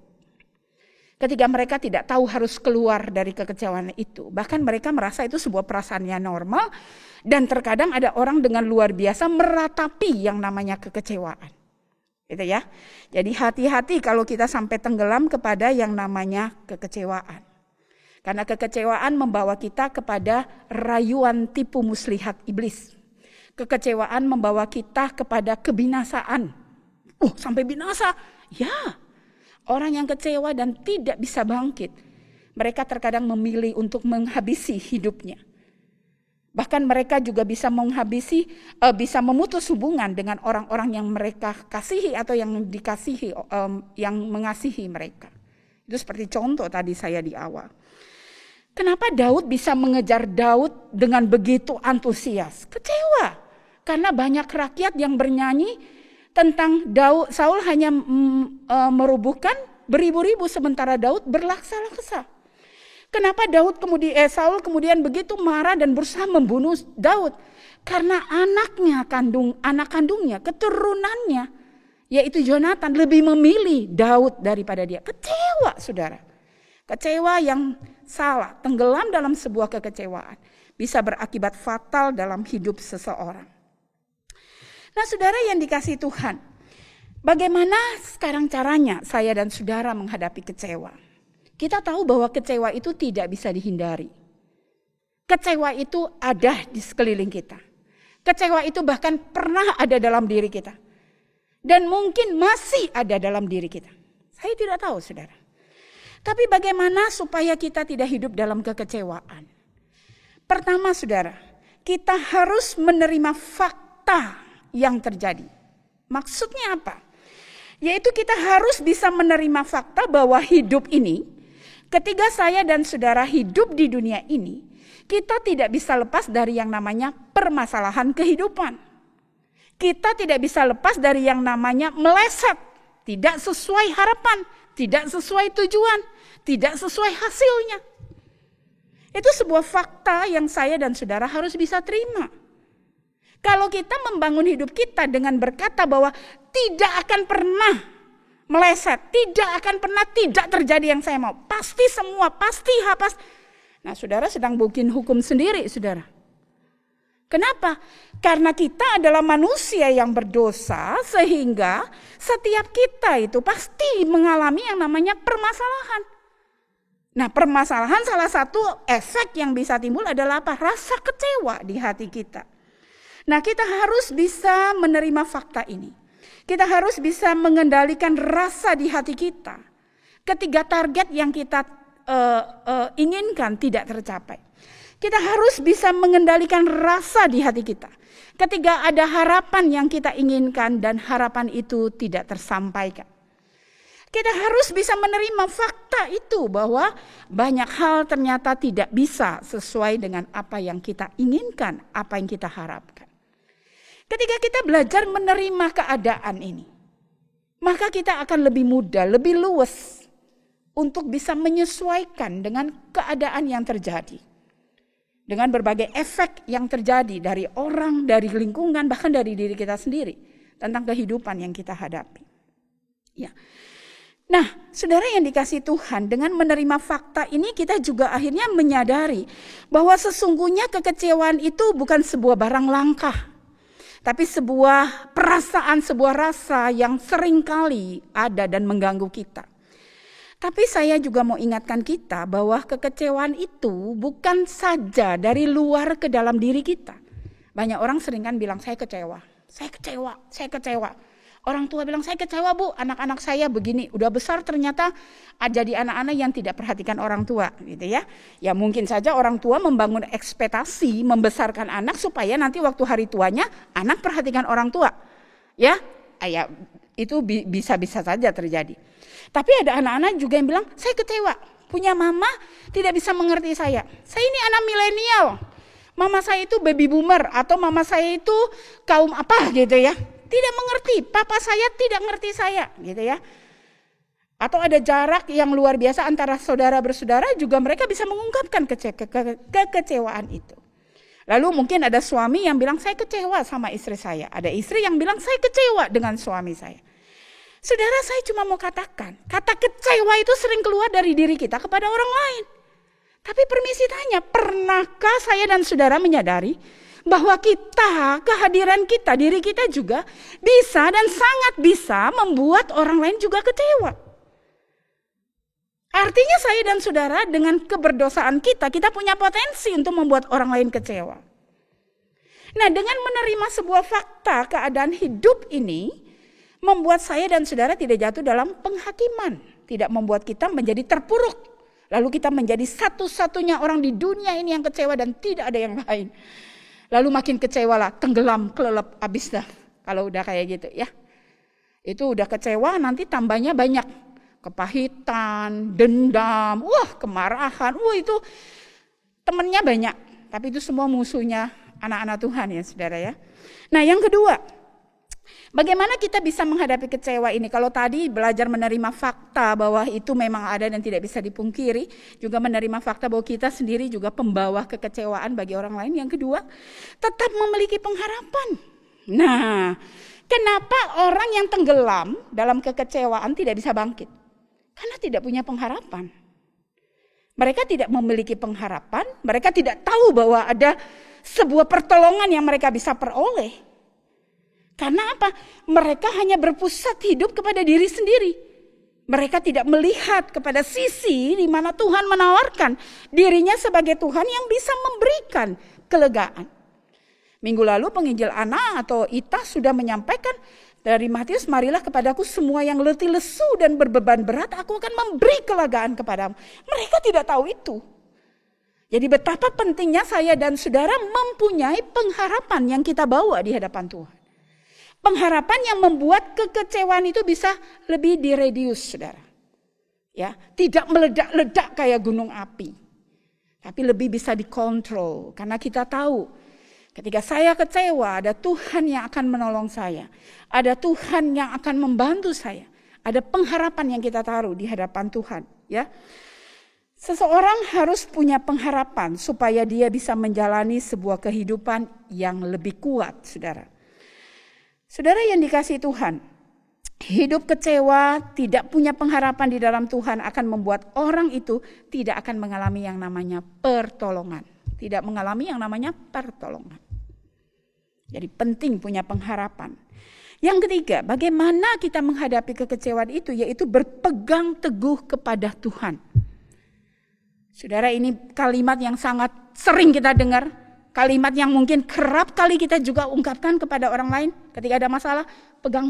Ketika mereka tidak tahu harus keluar dari kekecewaan itu, bahkan mereka merasa itu sebuah perasaan yang normal, dan terkadang ada orang dengan luar biasa meratapi yang namanya kekecewaan. Gitu ya. Jadi hati-hati kalau kita sampai tenggelam kepada yang namanya kekecewaan. Karena kekecewaan membawa kita kepada rayuan tipu muslihat iblis. Kekecewaan membawa kita kepada kebinasaan. Sampai binasa. Ya, orang yang kecewa dan tidak bisa bangkit, mereka terkadang memilih untuk menghabisi hidupnya. Bahkan mereka juga bisa bisa memutus hubungan dengan orang-orang yang mereka kasihi atau yang dikasihi, yang mengasihi mereka. Itu seperti contoh tadi saya di awal. Kenapa Daud bisa mengejar Daud dengan begitu antusias? Kecewa. Karena banyak rakyat yang bernyanyi tentang Daud. Saul hanya merubuhkan beribu-ribu sementara Daud berlaksa-laksa. Kenapa Saul kemudian begitu marah dan berusaha membunuh Daud? Karena anak kandungnya, keturunannya, yaitu Jonathan, lebih memilih Daud daripada dia. Kecewa, saudara. Kecewa yang salah, tenggelam dalam sebuah kekecewaan, bisa berakibat fatal dalam hidup seseorang. Nah, saudara yang dikasihi Tuhan, bagaimana sekarang caranya saya dan saudara menghadapi kecewa? Kita tahu bahwa kecewa itu tidak bisa dihindari. Kecewa itu ada di sekeliling kita. Kecewa itu bahkan pernah ada dalam diri kita. Dan mungkin masih ada dalam diri kita. Saya tidak tahu, saudara. Tapi bagaimana supaya kita tidak hidup dalam kekecewaan? Pertama, saudara, kita harus menerima fakta yang terjadi. Maksudnya apa? Yaitu kita harus bisa menerima fakta bahwa hidup ini, ketika saya dan saudara hidup di dunia ini, kita tidak bisa lepas dari yang namanya permasalahan kehidupan. Kita tidak bisa lepas dari yang namanya meleset, tidak sesuai harapan, tidak sesuai tujuan, tidak sesuai hasilnya. Itu sebuah fakta yang saya dan saudara harus bisa terima. Kalau kita membangun hidup kita dengan berkata bahwa tidak akan pernah meleset, tidak akan pernah tidak terjadi yang saya mau, pasti semua, pasti hapas. Nah, saudara sedang bikin hukum sendiri, saudara. Kenapa? Karena kita adalah manusia yang berdosa, sehingga setiap kita itu pasti mengalami yang namanya permasalahan. Nah, permasalahan salah satu efek yang bisa timbul adalah apa? Rasa kecewa di hati kita. Nah, kita harus bisa menerima fakta ini. Kita harus bisa mengendalikan rasa di hati kita. Ketiga target yang kita inginkan tidak tercapai. Kita harus bisa mengendalikan rasa di hati kita. Ketika ada harapan yang kita inginkan dan harapan itu tidak tersampaikan. Kita harus bisa menerima fakta itu bahwa banyak hal ternyata tidak bisa sesuai dengan apa yang kita inginkan, apa yang kita harapkan. Ketika kita belajar menerima keadaan ini, maka kita akan lebih mudah, lebih luwes untuk bisa menyesuaikan dengan keadaan yang terjadi. Dengan berbagai efek yang terjadi dari orang, dari lingkungan, bahkan dari diri kita sendiri. Tentang kehidupan yang kita hadapi. Ya. Nah, saudara yang dikasihi Tuhan, dengan menerima fakta ini kita juga akhirnya menyadari bahwa sesungguhnya kekecewaan itu bukan sebuah barang langka. Tapi sebuah perasaan, sebuah rasa yang seringkali ada dan mengganggu kita. Tapi saya juga mau ingatkan kita bahwa kekecewaan itu bukan saja dari luar ke dalam diri kita. Banyak orang sering kan bilang, saya kecewa. Orang tua bilang, saya kecewa bu, anak-anak saya begini. Udah besar ternyata jadi anak-anak yang tidak perhatikan orang tua. Gitu ya. Ya mungkin saja orang tua membangun ekspektasi, membesarkan anak supaya nanti waktu hari tuanya, anak perhatikan orang tua. Ya itu bisa-bisa saja terjadi. Tapi ada anak-anak juga yang bilang, saya kecewa, punya mama tidak bisa mengerti saya. Saya ini anak milenial, mama saya itu baby boomer, atau mama saya itu kaum apa gitu ya. Tidak mengerti, papa saya tidak mengerti saya gitu ya. Atau ada jarak yang luar biasa antara saudara bersaudara, juga mereka bisa mengungkapkan kekecewaan itu. Lalu mungkin ada suami yang bilang, saya kecewa sama istri saya. Ada istri yang bilang, saya kecewa dengan suami saya. Saudara, saya cuma mau katakan, kata kecewa itu sering keluar dari diri kita kepada orang lain. Tapi permisi tanya, pernahkah saya dan saudara menyadari bahwa kita, kehadiran kita, diri kita juga bisa dan sangat bisa membuat orang lain juga kecewa. Artinya saya dan saudara dengan keberdosaan kita punya potensi untuk membuat orang lain kecewa. Nah, dengan menerima sebuah fakta keadaan hidup ini, membuat saya dan saudara tidak jatuh dalam penghakiman. Tidak membuat kita menjadi terpuruk. Lalu kita menjadi satu-satunya orang di dunia ini yang kecewa dan tidak ada yang lain. Lalu makin kecewa lah, tenggelam, kelelep, habis dah. Kalau udah kayak gitu ya. Itu udah kecewa, nanti tambahnya banyak. Kepahitan, dendam, kemarahan. Itu temennya banyak. Tapi itu semua musuhnya anak-anak Tuhan ya saudara ya. Nah yang kedua, bagaimana kita bisa menghadapi kecewa ini? Kalau tadi belajar menerima fakta bahwa itu memang ada dan tidak bisa dipungkiri, juga menerima fakta bahwa kita sendiri juga pembawa kekecewaan bagi orang lain. Yang kedua, tetap memiliki pengharapan. Nah, kenapa orang yang tenggelam dalam kekecewaan tidak bisa bangkit? Karena tidak punya pengharapan. Mereka tidak memiliki pengharapan, mereka tidak tahu bahwa ada sebuah pertolongan yang mereka bisa peroleh. Karena apa? Mereka hanya berpusat hidup kepada diri sendiri. Mereka tidak melihat kepada sisi di mana Tuhan menawarkan dirinya sebagai Tuhan yang bisa memberikan kelegaan. Minggu lalu penginjil Ana atau Ita sudah menyampaikan dari Matius, marilah kepadaku semua yang letih lesu dan berbeban berat, aku akan memberi kelegaan kepadamu. Mereka tidak tahu itu. Jadi betapa pentingnya saya dan saudara mempunyai pengharapan yang kita bawa di hadapan Tuhan. Pengharapan yang membuat kekecewaan itu bisa lebih diredius, saudara. Ya, tidak meledak-ledak kayak gunung api. Tapi lebih bisa dikontrol. Karena kita tahu ketika saya kecewa, ada Tuhan yang akan menolong saya. Ada Tuhan yang akan membantu saya. Ada pengharapan yang kita taruh di hadapan Tuhan. Ya, seseorang harus punya pengharapan supaya dia bisa menjalani sebuah kehidupan yang lebih kuat, saudara. Saudara yang dikasihi Tuhan, hidup kecewa, tidak punya pengharapan di dalam Tuhan akan membuat orang itu tidak akan mengalami yang namanya pertolongan. Tidak mengalami yang namanya pertolongan. Jadi penting punya pengharapan. Yang ketiga, bagaimana kita menghadapi kekecewaan itu, yaitu berpegang teguh kepada Tuhan. Saudara, ini kalimat yang sangat sering kita dengar. Kalimat yang mungkin kerap kali kita juga ungkapkan kepada orang lain ketika ada masalah,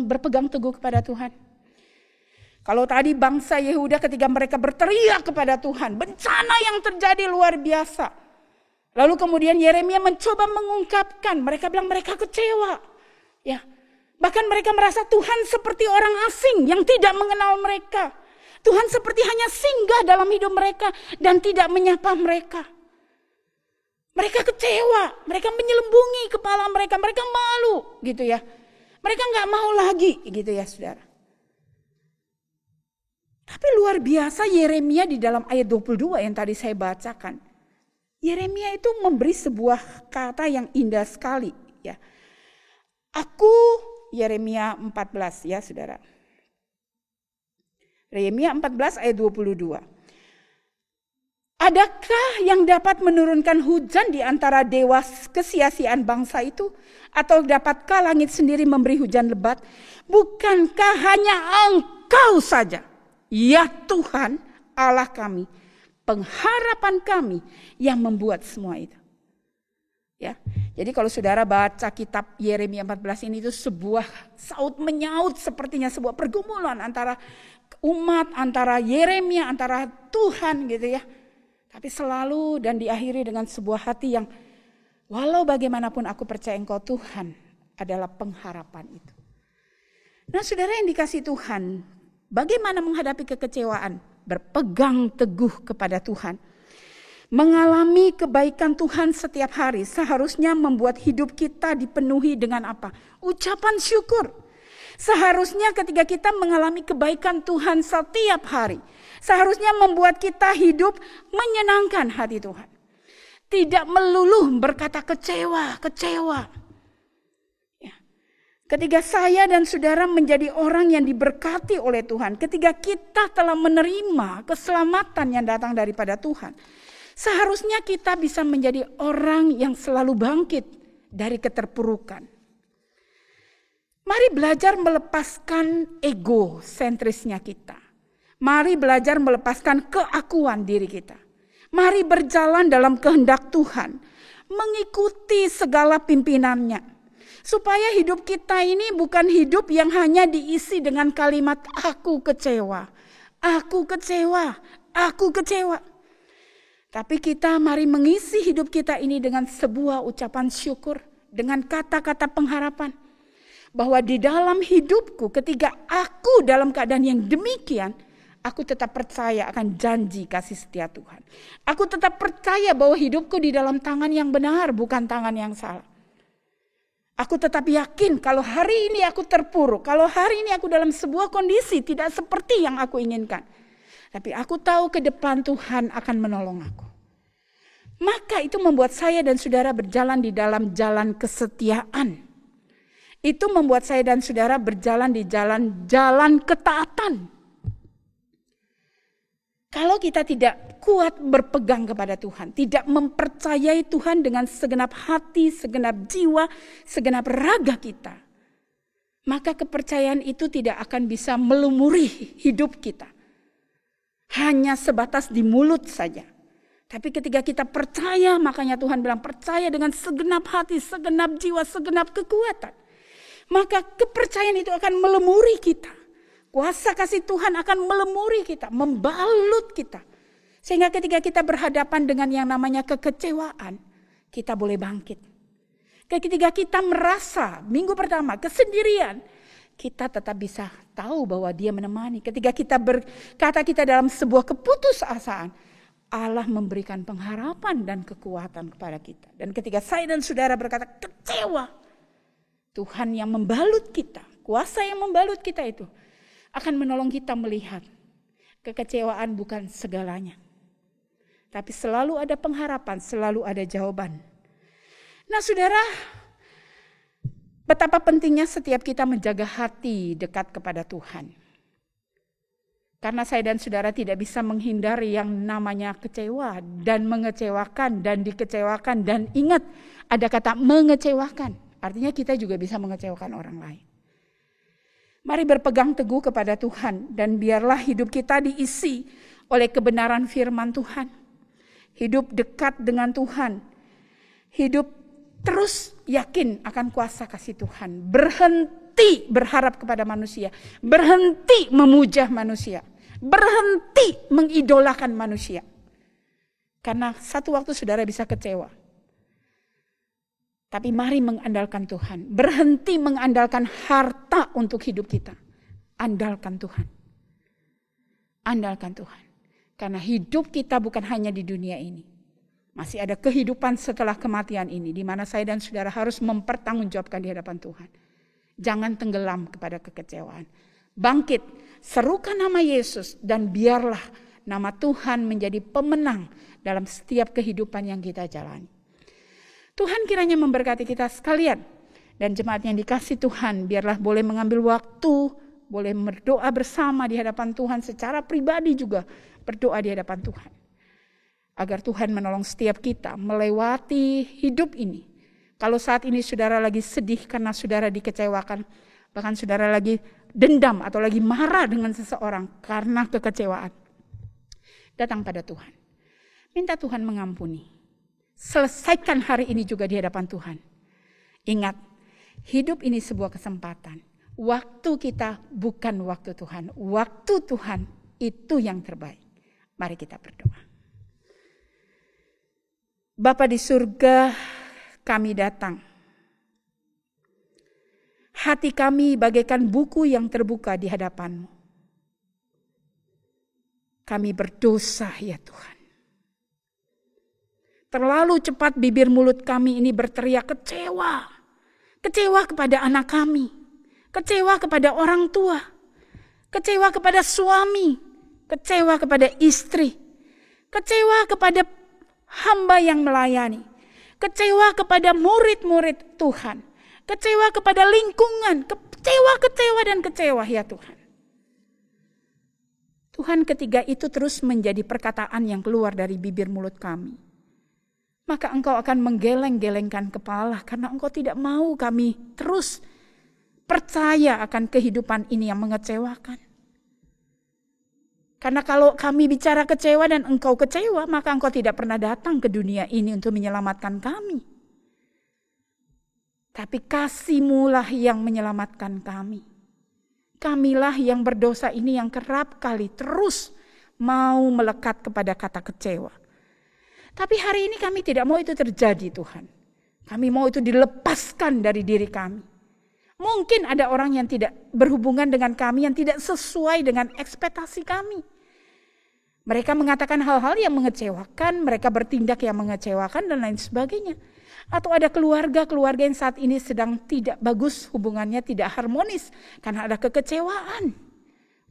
berpegang teguh kepada Tuhan. Kalau tadi bangsa Yehuda ketika mereka berteriak kepada Tuhan, bencana yang terjadi luar biasa. Lalu kemudian Yeremia mencoba mengungkapkan, mereka bilang mereka kecewa. Ya, bahkan mereka merasa Tuhan seperti orang asing yang tidak mengenal mereka. Tuhan seperti hanya singgah dalam hidup mereka dan tidak menyapa mereka. Mereka kecewa, mereka menyelembungi kepala mereka, mereka malu gitu ya. Mereka gak mau lagi gitu ya saudara. Tapi luar biasa Yeremia di dalam ayat 22 yang tadi saya bacakan. Yeremia itu memberi sebuah kata yang indah sekali ya. Aku, Yeremia 14 ya saudara. Yeremia 14 ayat 22. Adakah yang dapat menurunkan hujan di antara dewa kesia-siaan bangsa itu? Atau dapatkah langit sendiri memberi hujan lebat? Bukankah hanya Engkau saja, ya Tuhan Allah kami, pengharapan kami yang membuat semua itu. Ya, jadi kalau saudara baca kitab Yeremia 14 ini itu sebuah saut menyaut, sepertinya sebuah pergumulan antara umat, antara Yeremia, antara Tuhan gitu ya. Tapi selalu dan diakhiri dengan sebuah hati yang walau bagaimanapun aku percaya Engkau Tuhan adalah pengharapan itu. Nah saudara yang dikasihi Tuhan, bagaimana menghadapi kekecewaan? Berpegang teguh kepada Tuhan. Mengalami kebaikan Tuhan setiap hari seharusnya membuat hidup kita dipenuhi dengan apa? Ucapan syukur. Seharusnya ketika kita mengalami kebaikan Tuhan setiap hari, seharusnya membuat kita hidup menyenangkan hati Tuhan. Tidak meluluh berkata kecewa. Ya. Ketika saya dan saudara menjadi orang yang diberkati oleh Tuhan, ketika kita telah menerima keselamatan yang datang daripada Tuhan, seharusnya kita bisa menjadi orang yang selalu bangkit dari keterpurukan. Mari belajar melepaskan egosentrisnya kita. Mari belajar melepaskan keakuan diri kita. Mari berjalan dalam kehendak Tuhan. Mengikuti segala pimpinannya. Supaya hidup kita ini bukan hidup yang hanya diisi dengan kalimat aku kecewa. Aku kecewa. Aku kecewa. Tapi kita mari mengisi hidup kita ini dengan sebuah ucapan syukur. Dengan kata-kata pengharapan. Bahwa di dalam hidupku ketika aku dalam keadaan yang demikian, aku tetap percaya akan janji kasih setia Tuhan. Aku tetap percaya bahwa hidupku di dalam tangan yang benar, bukan tangan yang salah. Aku tetap yakin kalau hari ini aku terpuruk, kalau hari ini aku dalam sebuah kondisi tidak seperti yang aku inginkan. Tapi aku tahu ke depan Tuhan akan menolong aku. Maka itu membuat saya dan saudara berjalan di dalam jalan kesetiaan. Itu membuat saya dan saudara berjalan di jalan ketaatan. Kalau kita tidak kuat berpegang kepada Tuhan, tidak mempercayai Tuhan dengan segenap hati, segenap jiwa, segenap raga kita, maka kepercayaan itu tidak akan bisa melumuri hidup kita. Hanya sebatas di mulut saja. Tapi ketika kita percaya, makanya Tuhan bilang percaya dengan segenap hati, segenap jiwa, segenap kekuatan. Maka kepercayaan itu akan melemuri kita. Kuasa kasih Tuhan akan melemuri kita, membalut kita. Sehingga ketika kita berhadapan dengan yang namanya kekecewaan, kita boleh bangkit. Ketika kita merasa minggu pertama kesendirian, kita tetap bisa tahu bahwa Dia menemani. Ketika kita berkata kita dalam sebuah keputusasaan, Allah memberikan pengharapan dan kekuatan kepada kita. Dan ketika saya dan saudara berkata kecewa, Tuhan yang membalut kita, kuasa yang membalut kita itu akan menolong kita melihat kekecewaan bukan segalanya. Tapi selalu ada pengharapan, selalu ada jawaban. Nah saudara, betapa pentingnya setiap kita menjaga hati dekat kepada Tuhan. Karena saya dan saudara tidak bisa menghindari yang namanya kecewa dan mengecewakan dan dikecewakan. Dan ingat, ada kata mengecewakan. Artinya kita juga bisa mengecewakan orang lain. Mari berpegang teguh kepada Tuhan dan biarlah hidup kita diisi oleh kebenaran firman Tuhan. Hidup dekat dengan Tuhan. Hidup terus yakin akan kuasa kasih Tuhan. Berhenti berhenti berharap kepada manusia, berhenti memuja manusia, berhenti mengidolakan manusia. Karena satu waktu saudara bisa kecewa. Tapi mari mengandalkan Tuhan. Berhenti mengandalkan harta untuk hidup kita. Andalkan Tuhan. Andalkan Tuhan. Karena hidup kita bukan hanya di dunia ini. Masih ada kehidupan setelah kematian ini. Di mana saya dan saudara harus mempertanggungjawabkan di hadapan Tuhan. Jangan tenggelam kepada kekecewaan. Bangkit, serukan nama Yesus. Dan biarlah nama Tuhan menjadi pemenang dalam setiap kehidupan yang kita jalani. Tuhan kiranya memberkati kita sekalian. Dan jemaat yang dikasih Tuhan, biarlah boleh mengambil waktu, boleh berdoa bersama di hadapan Tuhan, secara pribadi juga berdoa di hadapan Tuhan. Agar Tuhan menolong setiap kita melewati hidup ini. Kalau saat ini saudara lagi sedih karena saudara dikecewakan, bahkan saudara lagi dendam atau lagi marah dengan seseorang karena kekecewaan, datang pada Tuhan. Minta Tuhan mengampuni. Selesaikan hari ini juga di hadapan Tuhan. Ingat, hidup ini sebuah kesempatan. Waktu kita bukan waktu Tuhan. Waktu Tuhan itu yang terbaik. Mari kita berdoa. Bapa di surga, kami datang. Hati kami bagaikan buku yang terbuka di hadapan-Mu. Kami berdosa ya Tuhan. Terlalu cepat bibir mulut kami ini berteriak kecewa. Kecewa kepada anak kami. Kecewa kepada orang tua. Kecewa kepada suami. Kecewa kepada istri. Kecewa kepada hamba yang melayani. Kecewa kepada murid-murid Tuhan. Kecewa kepada lingkungan. Kecewa ya Tuhan. Tuhan, ketiga itu terus menjadi perkataan yang keluar dari bibir mulut kami. Maka Engkau akan menggeleng-gelengkan kepala karena Engkau tidak mau kami terus percaya akan kehidupan ini yang mengecewakan. Karena kalau kami bicara kecewa dan Engkau kecewa, maka Engkau tidak pernah datang ke dunia ini untuk menyelamatkan kami. Tapi kasih-Mu lah yang menyelamatkan kami. Kamilah yang berdosa ini yang kerap kali terus mau melekat kepada kata kecewa. Tapi hari ini kami tidak mau itu terjadi Tuhan. Kami mau itu dilepaskan dari diri kami. Mungkin ada orang yang tidak berhubungan dengan kami, yang tidak sesuai dengan ekspektasi kami. Mereka mengatakan hal-hal yang mengecewakan, mereka bertindak yang mengecewakan dan lain sebagainya. Atau ada keluarga yang saat ini sedang tidak bagus hubungannya, tidak harmonis karena ada kekecewaan.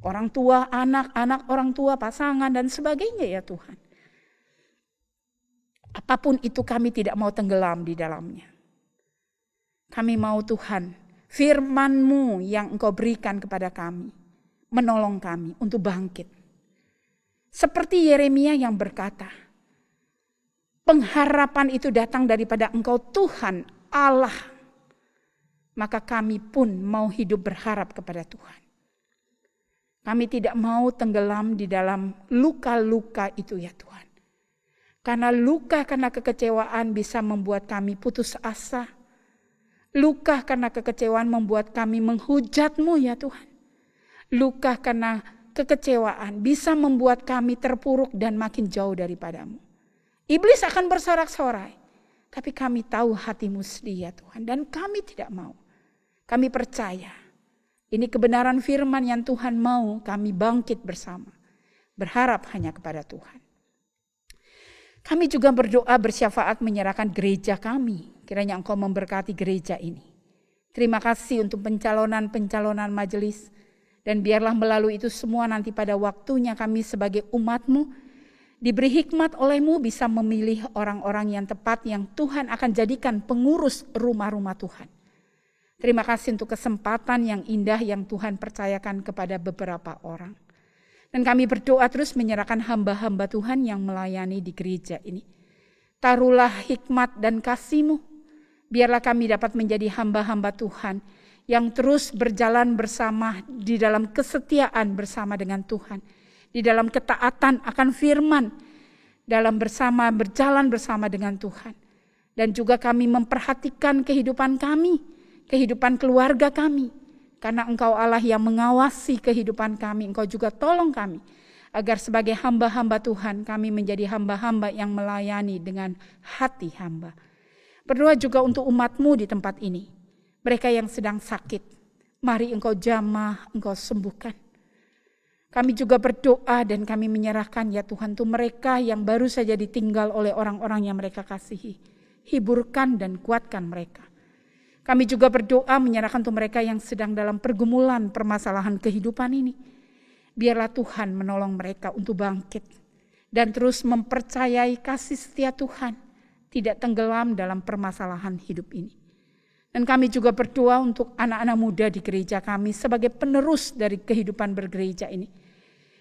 Orang tua, anak-anak orang tua, pasangan dan sebagainya ya Tuhan. Apapun itu kami tidak mau tenggelam di dalamnya. Kami mau Tuhan, firman-Mu yang Engkau berikan kepada kami, menolong kami untuk bangkit. Seperti Yeremia yang berkata, pengharapan itu datang daripada Engkau Tuhan Allah. Maka kami pun mau hidup berharap kepada Tuhan. Kami tidak mau tenggelam di dalam luka-luka itu ya Tuhan. Karena luka karena kekecewaan bisa membuat kami putus asa. Luka karena kekecewaan membuat kami menghujat-Mu ya Tuhan. Luka karena kekecewaan bisa membuat kami terpuruk dan makin jauh daripada-Mu. Iblis akan bersorak-sorai. Tapi kami tahu hati-Mu setia Tuhan. Dan kami tidak mau. Kami percaya. Ini kebenaran firman yang Tuhan mau kami bangkit bersama. Berharap hanya kepada Tuhan. Kami juga berdoa bersyafaat menyerahkan gereja kami. Kiranya Engkau memberkati gereja ini. Terima kasih untuk pencalonan majelis. Dan biarlah melalui itu semua nanti pada waktunya kami sebagai umat-Mu diberi hikmat oleh-Mu bisa memilih orang-orang yang tepat yang Tuhan akan jadikan pengurus rumah-rumah Tuhan. Terima kasih untuk kesempatan yang indah yang Tuhan percayakan kepada beberapa orang. Dan kami berdoa terus menyerahkan hamba-hamba Tuhan yang melayani di gereja ini. Taruhlah hikmat dan kasih-Mu. Biarlah kami dapat menjadi hamba-hamba Tuhan yang terus berjalan bersama di dalam kesetiaan bersama dengan Tuhan. Di dalam ketaatan akan firman. Dalam berjalan bersama dengan Tuhan. Dan juga kami memperhatikan kehidupan kami. Kehidupan keluarga kami. Karena Engkau Allah yang mengawasi kehidupan kami, Engkau juga tolong kami, agar sebagai hamba-hamba Tuhan, kami menjadi hamba-hamba yang melayani dengan hati hamba. Berdoa juga untuk umat-Mu di tempat ini. Mereka yang sedang sakit, mari Engkau jamah, Engkau sembuhkan. Kami juga berdoa dan kami menyerahkan ya Tuhan untuk mereka yang baru saja ditinggal oleh orang-orang yang mereka kasihi. Hiburkan dan kuatkan mereka. Kami juga berdoa menyerahkan untuk mereka yang sedang dalam pergumulan permasalahan kehidupan ini. Biarlah Tuhan menolong mereka untuk bangkit dan terus mempercayai kasih setia Tuhan, tidak tenggelam dalam permasalahan hidup ini. Dan kami juga berdoa untuk anak-anak muda di gereja kami sebagai penerus dari kehidupan bergereja ini.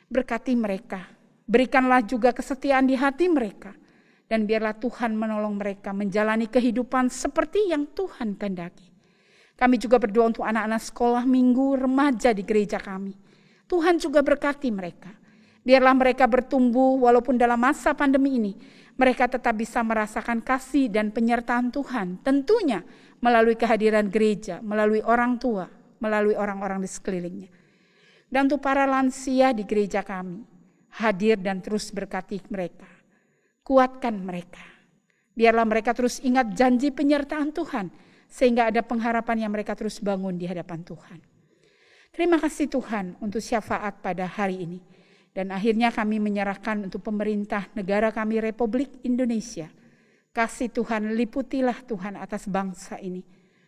Berkati mereka, berikanlah juga kesetiaan di hati mereka, dan biarlah Tuhan menolong mereka menjalani kehidupan seperti yang Tuhan kehendaki. Kami juga berdoa untuk anak-anak sekolah minggu remaja di gereja kami. Tuhan juga berkati mereka. Biarlah mereka bertumbuh walaupun dalam masa pandemi ini, mereka tetap bisa merasakan kasih dan penyertaan Tuhan. Tentunya melalui kehadiran gereja, melalui orang tua, melalui orang-orang di sekelilingnya. Dan untuk para lansia di gereja kami, hadir dan terus berkati mereka. Kuatkan mereka. Biarlah mereka terus ingat janji penyertaan Tuhan, sehingga ada pengharapan yang mereka terus bangun di hadapan Tuhan. Terima kasih Tuhan untuk syafaat pada hari ini. Dan akhirnya kami menyerahkan untuk pemerintah negara kami Republik Indonesia. Kasih Tuhan, liputilah Tuhan atas bangsa ini.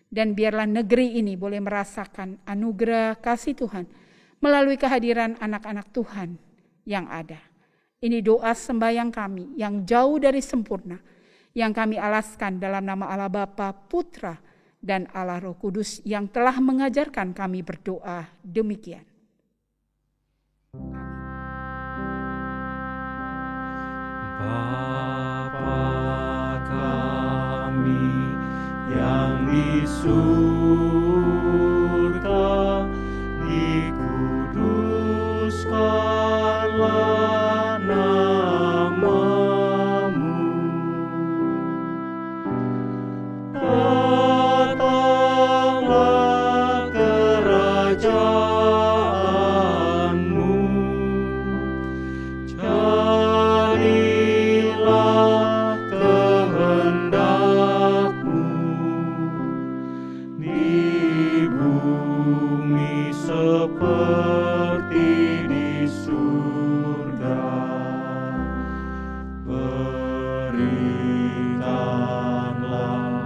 Dan biarlah negeri ini boleh merasakan anugerah kasih Tuhan melalui kehadiran anak-anak Tuhan yang ada. Ini doa sembahyang kami yang jauh dari sempurna, yang kami alaskan dalam nama Allah Bapa, Putra, dan Allah Roh Kudus yang telah mengajarkan kami berdoa demikian. Bapa kami yang di surga, dikuduskanlah nama-Mu. Datanglah kerajaan-Mu. Jadilah kehendak-Mu di bumi seperti di surga. Berikanlah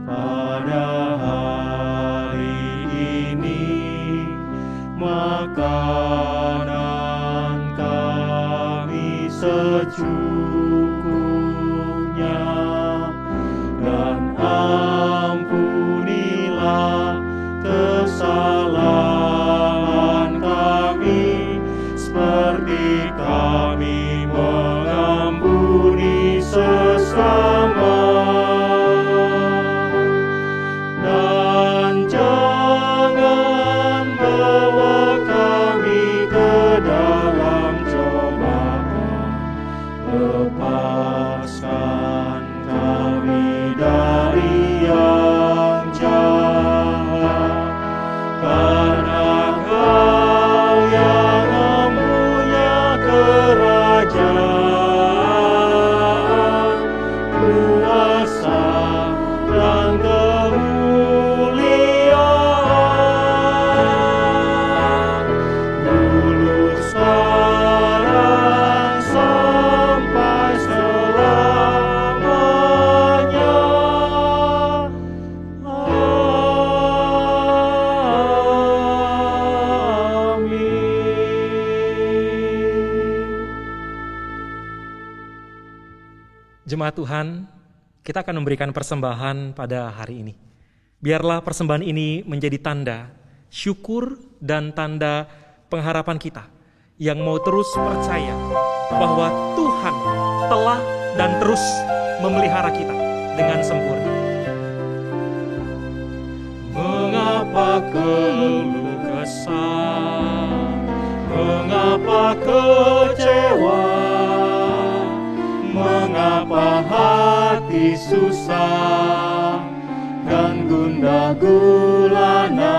pada hari ini makanan kami secukupnya, dan ampunilah kesalahan kami seperti kami mengampuni sesama. Dan jangan bawa kami ke dalam cobaan, lepaskan kami dari yang jahat, karena Kau yang mempunyai kerajaan, kuasa, dan kemuliaan, dulu sekarang sampai selamanya. Jemaat Tuhan, kita akan memberikan persembahan pada hari ini. Biarlah persembahan ini menjadi tanda syukur dan tanda pengharapan kita yang mau terus percaya bahwa Tuhan telah dan terus memelihara kita dengan sempurna. Mengapa keluh kesah, mengapa kecewa, mengapa hati susah dan gundah gulana?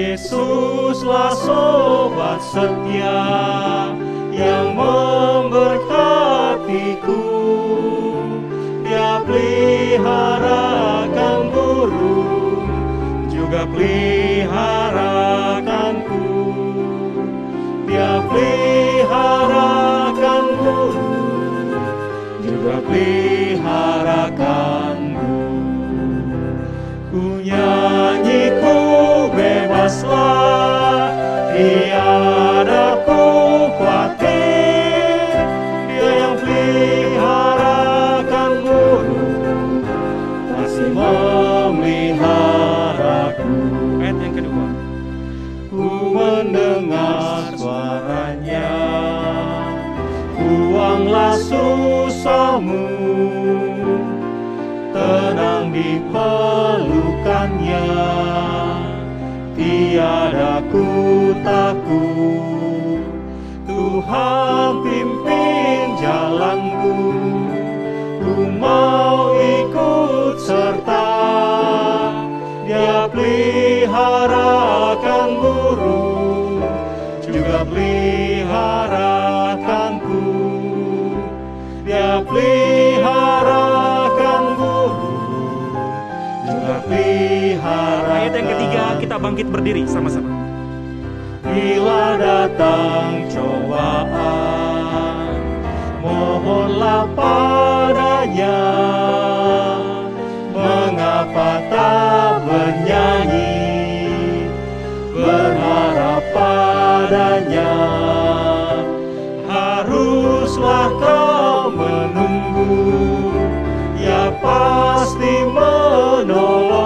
Yesuslah sobat setia yang memberkatiku. Dia peliharakan burung, juga peliharakanku. Dia peliharakan burung, juga peliharakanku. Ku nyanyi, ku bebaslah, tiada ku khawatir. Dia yang peliharakan burung, masih memeliharaku. Ayat yang kedua. Ku mendengar suaranya, buanglah susahmu, tenang di pelukannya. Tiada ku takut, Tuhan pimpin jalanku. Ku mau ikut serta, Dia peliharakan burung, juga peliharakanku. Dia peliharakan burung, juga peliharakanku. Ayat yang ketiga, kita bangkit berdiri sama-sama. Bila datang cobaan, mohonlah padanya. Mengapa tak bernyanyi, berharap padanya. Haruslah kau menunggu, Dia pasti menolong.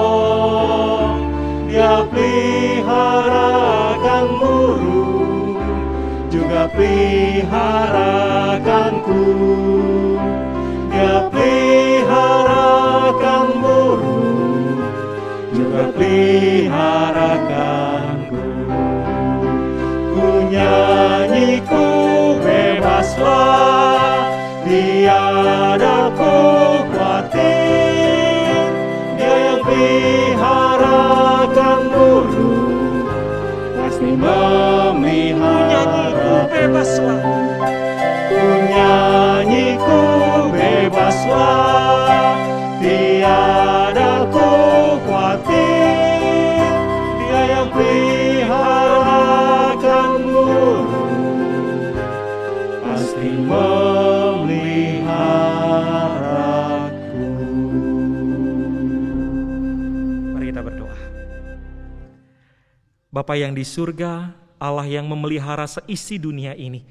Dia peliharakan burung, juga peliharakanku. Dia peliharakan burung, juga peliharakanku. Ku nyanyi, ku bebaslah, tiada ku khawatir. Dia yang peliharakan burung, pasti memelihara. Bebaslah. Ku nyanyi, ku bebaslah, tiada ku khawatir. Dia yang peliharakan burung, pasti memeliharaku. Mari kita berdoa. Bapa yang di surga, Allah yang memelihara seisi dunia ini,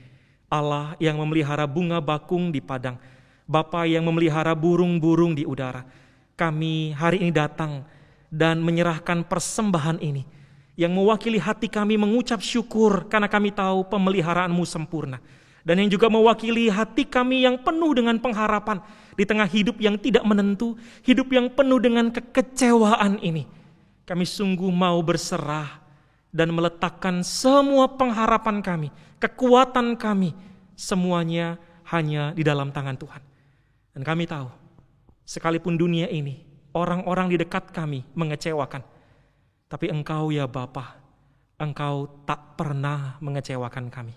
Allah yang memelihara bunga bakung di padang, Bapa yang memelihara burung-burung di udara. Kami hari ini datang dan menyerahkan persembahan ini yang mewakili hati kami mengucap syukur karena kami tahu pemeliharaanmu sempurna. Dan yang juga mewakili hati kami yang penuh dengan pengharapan di tengah hidup yang tidak menentu, hidup yang penuh dengan kekecewaan ini. Kami sungguh mau berserah dan meletakkan semua pengharapan kami, kekuatan kami, semuanya hanya di dalam tangan Tuhan. Dan kami tahu, sekalipun dunia ini, orang-orang di dekat kami mengecewakan, tapi Engkau ya Bapa, Engkau tak pernah mengecewakan kami.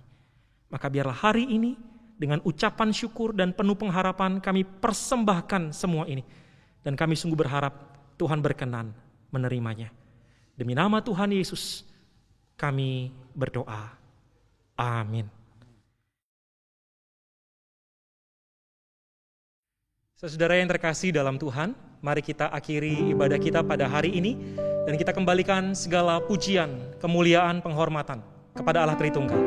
Maka biarlah hari ini, dengan ucapan syukur dan penuh pengharapan, kami persembahkan semua ini. Dan kami sungguh berharap Tuhan berkenan menerimanya. Demi nama Tuhan Yesus, kami berdoa. Amin. Saudara yang terkasih dalam Tuhan, mari kita akhiri ibadah kita pada hari ini dan kita kembalikan segala pujian, kemuliaan, penghormatan kepada Allah Tritunggal.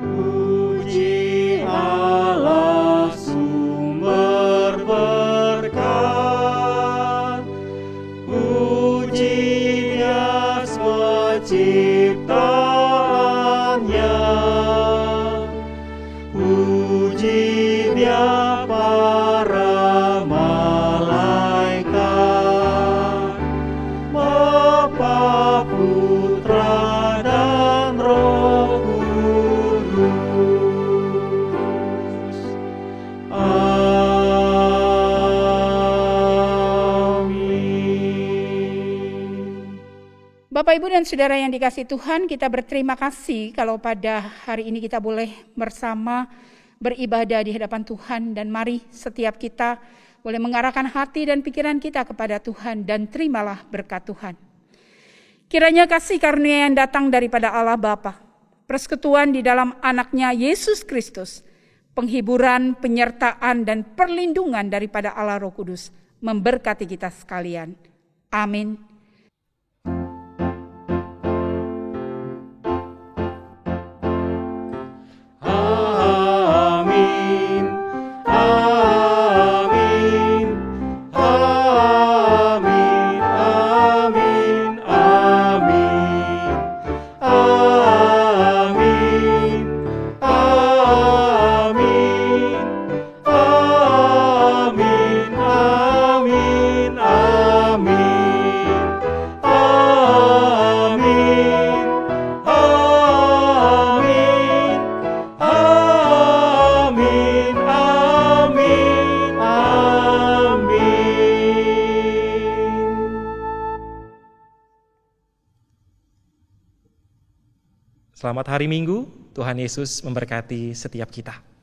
Puji Allah sumber berkat, puji Dia ciptaannya, puji Dia para malaikat, Bapak, Ibu, dan Saudara yang dikasihi Tuhan, kita berterima kasih kalau pada hari ini kita boleh bersama beribadah di hadapan Tuhan. Dan mari setiap kita boleh mengarahkan hati dan pikiran kita kepada Tuhan dan terimalah berkat Tuhan. Kiranya kasih karunia yang datang daripada Allah Bapa, persekutuan di dalam anaknya Yesus Kristus, penghiburan, penyertaan, dan perlindungan daripada Allah Roh Kudus memberkati kita sekalian. Amin. Selamat hari Minggu, Tuhan Yesus memberkati setiap kita.